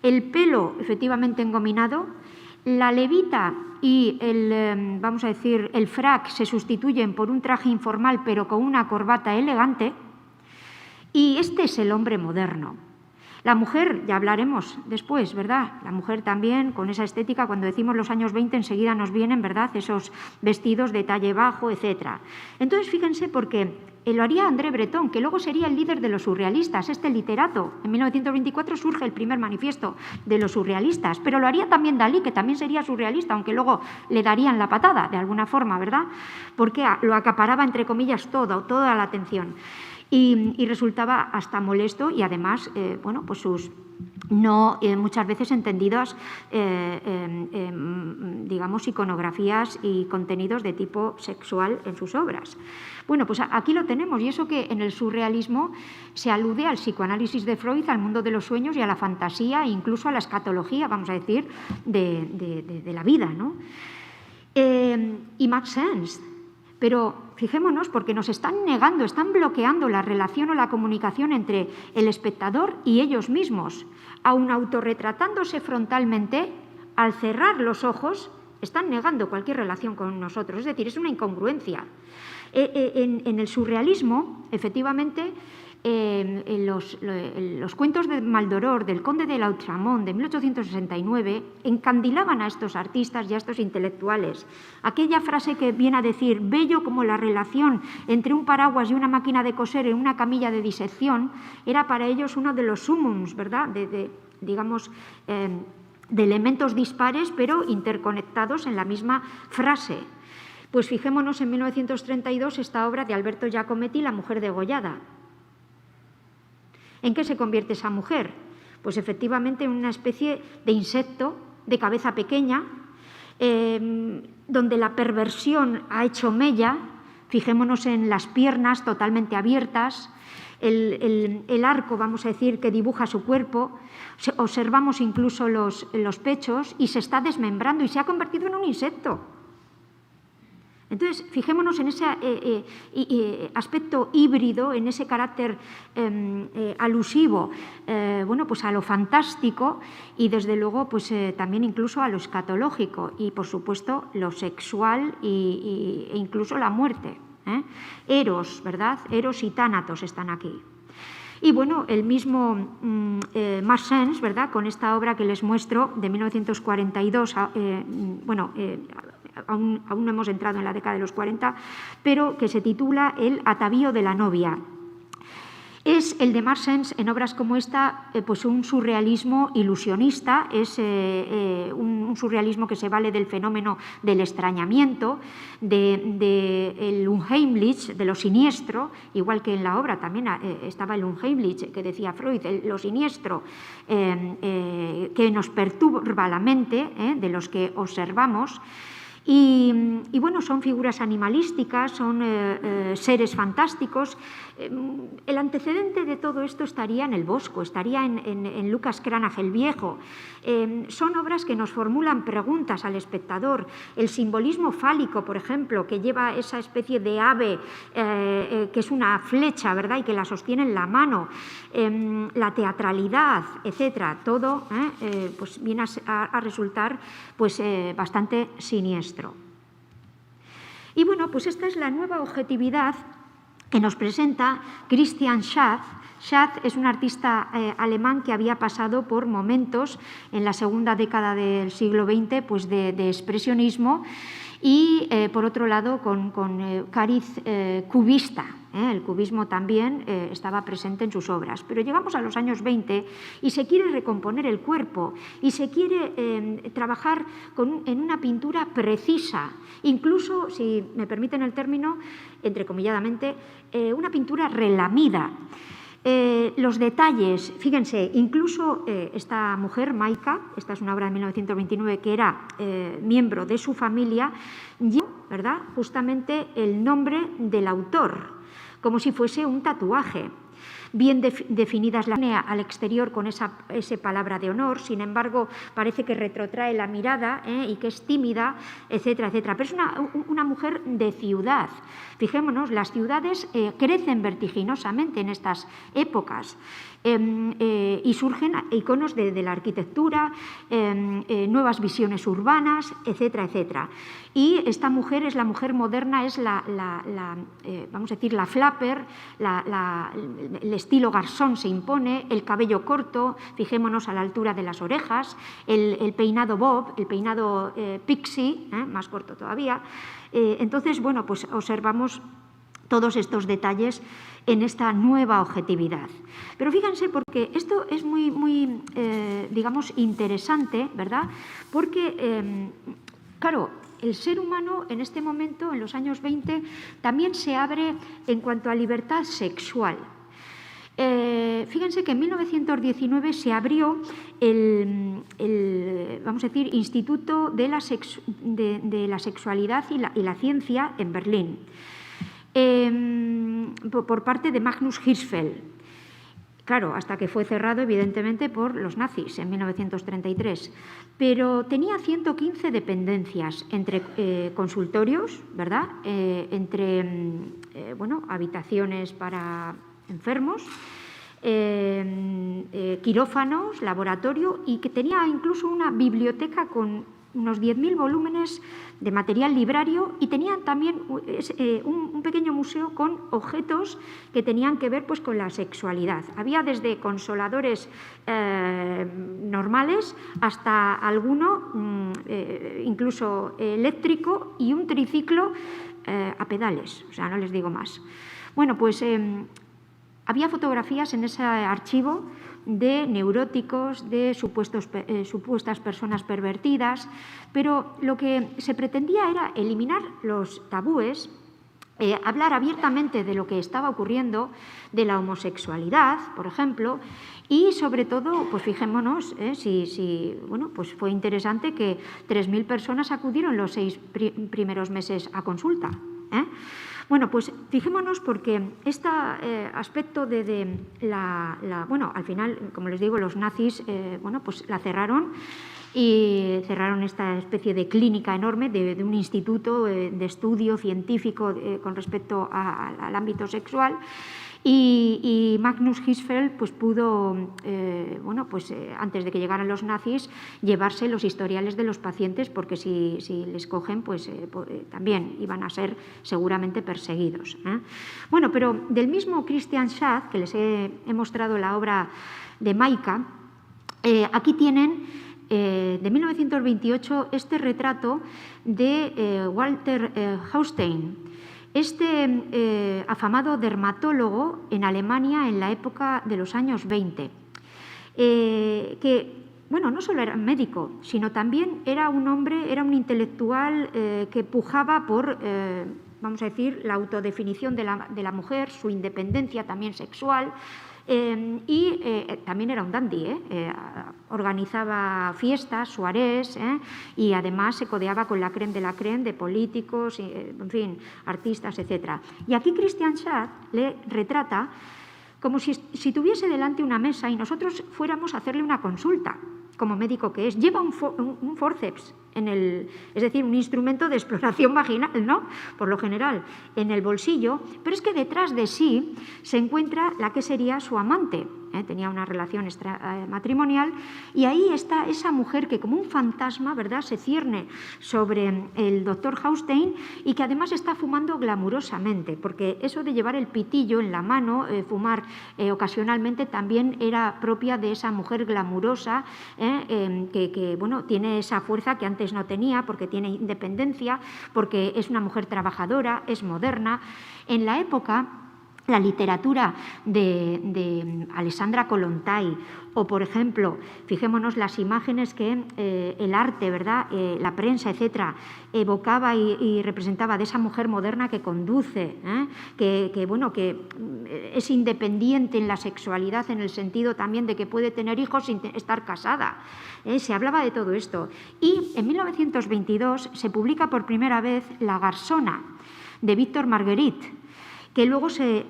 el pelo efectivamente engominado, la levita y vamos a decir, el frac se sustituyen por un traje informal pero con una corbata elegante, y este es el hombre moderno. La mujer, ya hablaremos después, ¿verdad? La mujer también, con esa estética, cuando decimos los años 20, enseguida nos vienen, ¿verdad?, esos vestidos de talle bajo, etc. Entonces, fíjense, porque lo haría André Breton, que luego sería el líder de los surrealistas, este literato. En 1924 surge el primer manifiesto de los surrealistas, pero lo haría también Dalí, que también sería surrealista, aunque luego le darían la patada, de alguna forma, ¿verdad? Porque lo acaparaba, entre comillas, toda la atención. Y resultaba hasta molesto y además, bueno, pues sus no muchas veces entendidas, digamos, iconografías y contenidos de tipo sexual en sus obras. Bueno, pues aquí lo tenemos, y eso que en el surrealismo se alude al psicoanálisis de Freud, al mundo de los sueños y a la fantasía, e incluso a la escatología, vamos a decir, de la vida, ¿no? Y Max Ernst. Pero fijémonos, porque nos están negando, están bloqueando la relación o la comunicación entre el espectador y ellos mismos. Aun autorretratándose frontalmente, al cerrar los ojos, están negando cualquier relación con nosotros. Es decir, es una incongruencia. En el surrealismo, efectivamente, los cuentos de Maldoror, del conde de Lautréamont, de 1869, encandilaban a estos artistas y a estos intelectuales. Aquella frase que viene a decir, bello como la relación entre un paraguas y una máquina de coser en una camilla de disección, era para ellos uno de los sumums, ¿verdad?, digamos, de elementos dispares, pero interconectados en la misma frase. Pues fijémonos en 1932 esta obra de Alberto Giacometti, La mujer degollada. ¿En qué se convierte esa mujer? Pues efectivamente en una especie de insecto de cabeza pequeña, donde la perversión ha hecho mella. Fijémonos en las piernas totalmente abiertas, el arco, vamos a decir, que dibuja su cuerpo. Observamos incluso los pechos y se está desmembrando y se ha convertido en un insecto. Entonces, fijémonos en ese aspecto híbrido, en ese carácter alusivo, bueno, pues a lo fantástico y, desde luego, pues también incluso a lo escatológico y, por supuesto, lo sexual e incluso la muerte. Eros, ¿verdad? Eros y Tánatos están aquí. Y bueno, el mismo Max Ernst, ¿verdad?, con esta obra que les muestro de 1942, aún no hemos entrado en la década de los 40, pero que se titula El atavío de la novia. Es el de Max Ernst, en obras como esta, pues un surrealismo ilusionista, es un surrealismo que se vale del fenómeno del extrañamiento, del Unheimlich, de lo siniestro, igual que en la obra también estaba el Unheimlich, que decía Freud, lo siniestro, que nos perturba la mente, de los que observamos. Y bueno, son figuras animalísticas, son seres fantásticos. El antecedente de todo esto estaría en el Bosco, estaría en Lucas Cranach el Viejo. Son obras que nos formulan preguntas al espectador. El simbolismo fálico, por ejemplo, que lleva esa especie de ave que es una flecha, ¿verdad?, y que la sostiene en la mano. La teatralidad, etcétera, todo pues viene a resultar pues bastante siniestro. Y bueno, pues esta es la nueva objetividad que nos presenta Christian Schad. Schad es un artista alemán que había pasado por momentos en la segunda década del siglo XX pues de expresionismo y, por otro lado, con cariz cubista. El cubismo también estaba presente en sus obras. Pero llegamos a los años 20 y se quiere recomponer el cuerpo y se quiere trabajar en una pintura precisa, incluso, si me permiten el término, entrecomilladamente, una pintura relamida. Los detalles, fíjense, incluso esta mujer, Maika, esta es una obra de 1929 que era miembro de su familia, lleva, ¿verdad?, justamente el nombre del autor, como si fuese un tatuaje. Bien definidas las líneas al exterior con esa palabra de honor, sin embargo, parece que retrotrae la mirada y que es tímida, etcétera, etcétera. Pero es una mujer de ciudad. Fijémonos, las ciudades crecen vertiginosamente en estas épocas y surgen iconos de la arquitectura, nuevas visiones urbanas, etcétera, etcétera. Y esta mujer es la mujer moderna, es vamos a decir, la flapper, el estilo garzón se impone, el cabello corto, fijémonos a la altura de las orejas, el peinado bob, el peinado pixie, más corto todavía. Entonces, bueno, pues observamos todos estos detalles en esta nueva objetividad. Pero fíjense, porque esto es muy digamos, interesante, ¿verdad? Porque, claro, el ser humano en este momento, en los años 20, también se abre en cuanto a libertad sexual. Fíjense que en 1919 se abrió el vamos a decir, Instituto de la Sexualidad y la Ciencia en Berlín, por parte de Magnus Hirschfeld. Claro, hasta que fue cerrado, evidentemente, por los nazis en 1933. Pero tenía 115 dependencias, entre consultorios, ¿verdad? Entre habitaciones para enfermos, quirófanos, laboratorio, y que tenía incluso una biblioteca con unos 10.000 volúmenes de material librario, y tenían también un pequeño museo con objetos que tenían que ver, pues, con la sexualidad. Había desde consoladores normales hasta alguno incluso eléctrico, y un triciclo a pedales, o sea, no les digo más. Bueno, pues había fotografías en ese archivo de neuróticos, de supuestas personas pervertidas, pero lo que se pretendía era eliminar los tabúes, hablar abiertamente de lo que estaba ocurriendo, de la homosexualidad, por ejemplo, y sobre todo, pues fijémonos, pues fue interesante que 3.000 personas acudieron los 6 primeros meses a consulta. Bueno, pues fijémonos, porque este aspecto al final, como les digo, los nazis, pues la cerraron, y cerraron esta especie de clínica enorme de un instituto de estudio científico con respecto al ámbito sexual. Y Magnus Hirschfeld, pues pudo, antes de que llegaran los nazis, llevarse los historiales de los pacientes, porque si les cogen, pues también iban a ser seguramente perseguidos. Bueno, pero del mismo Christian Schad, que les he mostrado la obra de Maika, aquí tienen de 1928 este retrato de Walter Haustein. Este afamado dermatólogo en Alemania en la época de los años 20, que, no solo era médico, sino también era un hombre, era un intelectual que pujaba por, vamos a decir, la autodefinición de la mujer, su independencia también sexual, y también era un dandy, organizaba fiestas, soirées, y además se codeaba con la crème de la crème de políticos, en fin, artistas, etc. Y aquí Christian Schad le retrata como si tuviese delante una mesa y nosotros fuéramos a hacerle una consulta, como médico que es. Lleva un forceps, es decir, un instrumento de exploración vaginal, ¿no? Por lo general, en el bolsillo, pero es que detrás de sí se encuentra la que sería su amante. Tenía una relación matrimonial, y ahí está esa mujer que, como un fantasma, ¿verdad?, se cierne sobre el doctor Haustein, y que además está fumando glamurosamente, porque eso de llevar el pitillo en la mano, fumar ocasionalmente, también era propia de esa mujer glamurosa, que tiene esa fuerza que antes no tenía, porque tiene independencia, porque es una mujer trabajadora, es moderna. En la época, la literatura de Alessandra Kollontai, o, por ejemplo, fijémonos las imágenes que el arte, ¿verdad?, la prensa, etcétera, evocaba y representaba de esa mujer moderna que conduce, que es independiente en la sexualidad, en el sentido también de que puede tener hijos sin estar casada. Se hablaba de todo esto. Y en 1922 se publica por primera vez La Garzona, de Víctor Marguerite, que luego se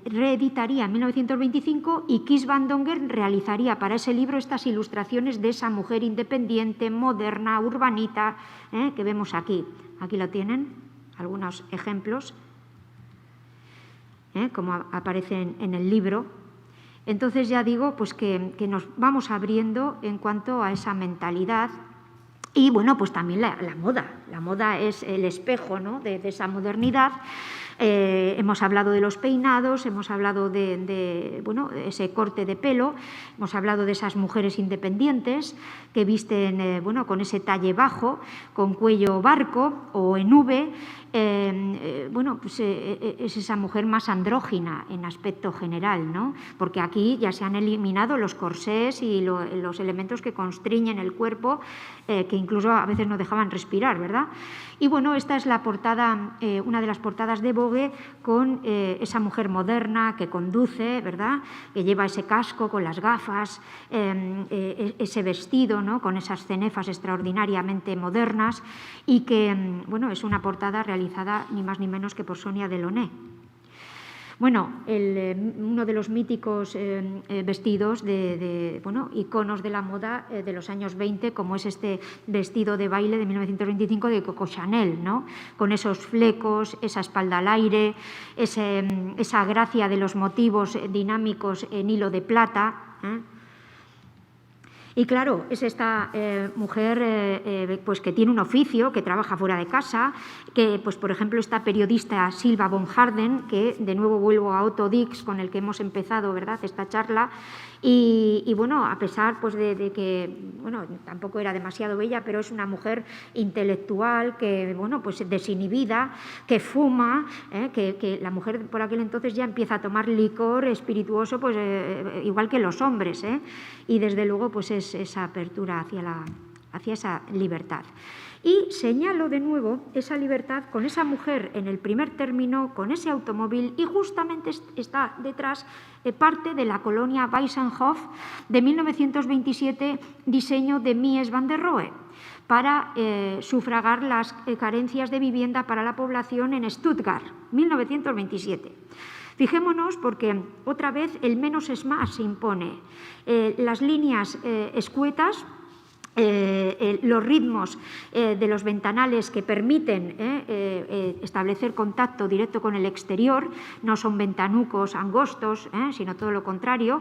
reeditaría en 1925, y Kees van Dongen realizaría para ese libro estas ilustraciones de esa mujer independiente, moderna, urbanita, que vemos aquí. Aquí lo tienen, algunos ejemplos, como aparecen en el libro. Entonces, ya digo, pues que nos vamos abriendo en cuanto a esa mentalidad. Y pues también la moda. La moda es el espejo, ¿no?, de esa modernidad. Hemos hablado de los peinados, hemos hablado de ese corte de pelo, hemos hablado de esas mujeres independientes que visten con ese talle bajo, con cuello barco o en V, bueno, pues es esa mujer más andrógina en aspecto general, ¿no? Porque aquí ya se han eliminado los corsés y los elementos que constriñen el cuerpo, que incluso a veces no dejaban respirar, ¿verdad? Y bueno, esta es la portada, una de las portadas de Vogue, con esa mujer moderna que conduce, ¿verdad? Que lleva ese casco con las gafas, ese vestido, ¿no? Con esas cenefas extraordinariamente modernas, y que, bueno, es una portada realizada ni más ni menos que por Sonia Delaunay. Bueno, uno de los míticos vestidos bueno, iconos de la moda de los años 20, como es este vestido de baile de 1925 de Coco Chanel, ¿no? Con esos flecos, esa espalda al aire, esa gracia de los motivos dinámicos en hilo de plata, ¿eh? Y claro, es esta mujer pues que tiene un oficio, que trabaja fuera de casa, que, pues, por ejemplo, esta periodista Silva von Harden, que de nuevo vuelvo a Otto Dix, con el que hemos empezado, ¿verdad?, esta charla, y bueno, a pesar pues, de que, bueno, tampoco era demasiado bella, pero es una mujer intelectual, que, bueno, pues desinhibida, que fuma, que la mujer por aquel entonces ya empieza a tomar licor espirituoso, pues igual que los hombres, y desde luego pues es esa apertura hacia esa libertad. Y señalo de nuevo esa libertad con esa mujer en el primer término, con ese automóvil, y justamente está detrás parte de la colonia Weissenhof de 1927, diseño de Mies van der Rohe, para sufragar las carencias de vivienda para la población en Stuttgart, 1927. Fijémonos, porque otra vez el menos es más se impone. Las líneas escuetas, los ritmos de los ventanales que permiten establecer contacto directo con el exterior, no son ventanucos angostos, sino todo lo contrario,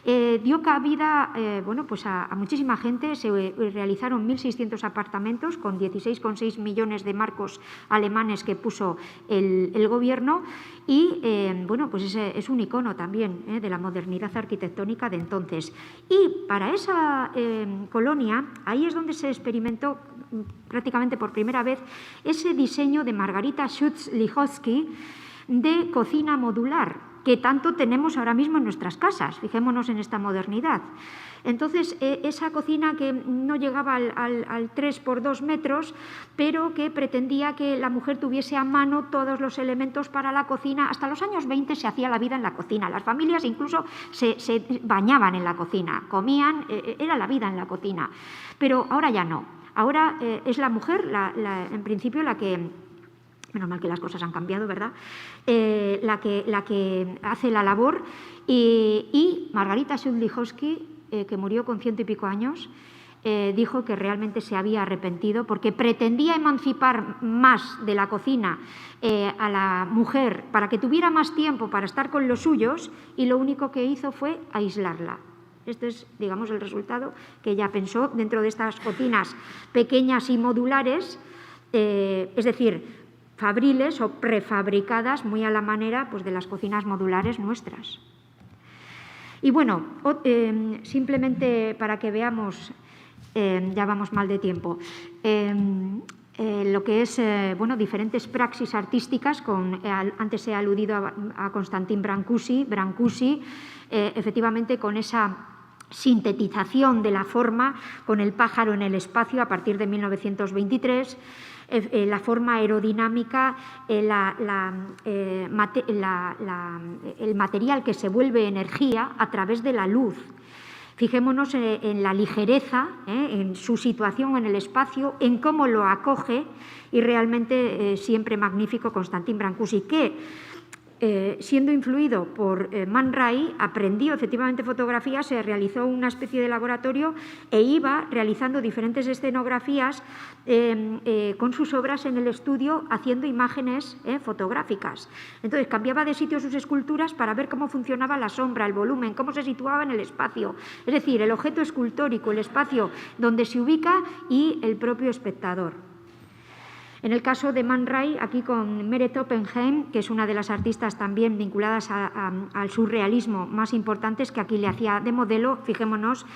dio cabida bueno, pues a muchísima gente. Se realizaron 1.600 apartamentos con 16,6 millones de marcos alemanes que puso el gobierno, y bueno, pues es un icono también de la modernidad arquitectónica de entonces. Y para esa colonia, ahí es donde se experimentó prácticamente por primera vez ese diseño de Margarita Schütz-Lihotzky de cocina modular, que tanto tenemos ahora mismo en nuestras casas. Fijémonos en esta modernidad. Entonces, esa cocina que no llegaba al 3 por 2 metros, pero que pretendía que la mujer tuviese a mano todos los elementos para la cocina. Hasta los años 20 se hacía la vida en la cocina. Las familias incluso se bañaban en la cocina, comían, era la vida en la cocina. Pero ahora ya no. Ahora es la mujer, en principio, la que... Menos mal que las cosas han cambiado, ¿verdad? La que hace la labor. Y Margarita Schütz-Lihotzky, que murió con 100 y pico años, dijo que realmente se había arrepentido porque pretendía emancipar más de la cocina a la mujer para que tuviera más tiempo para estar con los suyos, y lo único que hizo fue aislarla. Este es, digamos, el resultado que ella pensó dentro de estas cocinas pequeñas y modulares, es decir, fabriles o prefabricadas, muy a la manera pues, de las cocinas modulares nuestras. Y bueno, simplemente para que veamos, ya vamos mal de tiempo, lo que es bueno, diferentes praxis artísticas. Antes he aludido a Constantin Brancusi, efectivamente con esa sintetización de la forma con el pájaro en el espacio a partir de 1923, la forma aerodinámica, el material que se vuelve energía a través de la luz. Fijémonos en la ligereza, en su situación en el espacio, en cómo lo acoge, y realmente siempre magnífico Constantin Brancusi, que siendo influido por Man Ray, aprendió efectivamente fotografía, se realizó una especie de laboratorio e iba realizando diferentes escenografías con sus obras en el estudio, haciendo imágenes fotográficas. Entonces cambiaba de sitio sus esculturas para ver cómo funcionaba la sombra, el volumen, cómo se situaba en el espacio, es decir, el objeto escultórico, el espacio donde se ubica y el propio espectador. En el caso de Man Ray, aquí con Meret Oppenheim, que es una de las artistas también vinculadas al surrealismo más importantes, que aquí le hacía de modelo, fijémonos,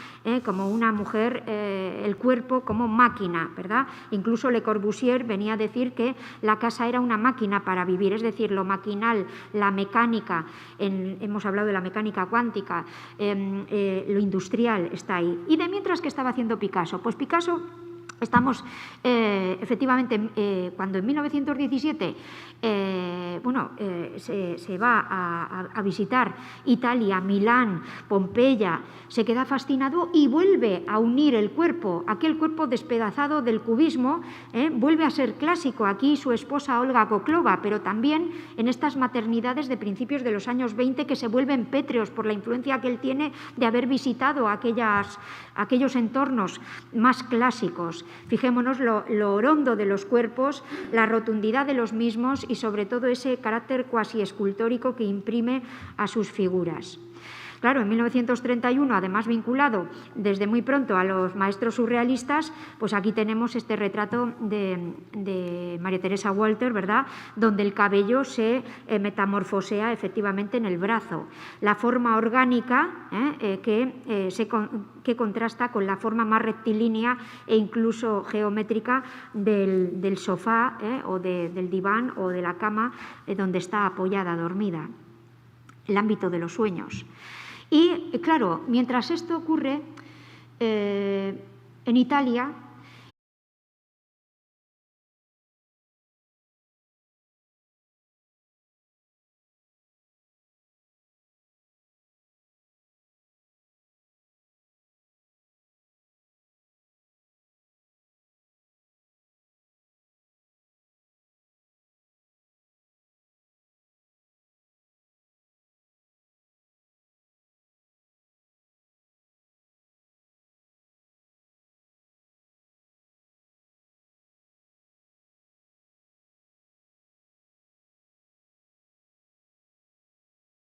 como una mujer, el cuerpo como máquina, ¿verdad? Incluso Le Corbusier venía a decir que la casa era una máquina para vivir, es decir, lo maquinal, la mecánica, hemos hablado de la mecánica cuántica, lo industrial está ahí. ¿Y de mientras qué estaba haciendo Picasso? Pues Picasso... Estamos, efectivamente, cuando en 1917 se va a visitar Italia, Milán, Pompeya, se queda fascinado y vuelve a unir el cuerpo, aquel cuerpo despedazado del cubismo, vuelve a ser clásico. Aquí su esposa Olga Koklova, pero también en estas maternidades de principios de los años 20 que se vuelven pétreos por la influencia que él tiene de haber visitado aquellos entornos más clásicos. Fijémonos lo orondo de los cuerpos, la rotundidad de los mismos y sobre todo ese carácter cuasi escultórico que imprime a sus figuras. Claro, en 1931, además vinculado desde muy pronto a los maestros surrealistas, pues aquí tenemos este retrato de María Teresa Walter, ¿verdad?, donde el cabello se metamorfosea efectivamente en el brazo. La forma orgánica que contrasta con la forma más rectilínea e incluso geométrica del sofá o del diván o de la cama donde está apoyada, dormida. El ámbito de los sueños. Y, claro, mientras esto ocurre, en Italia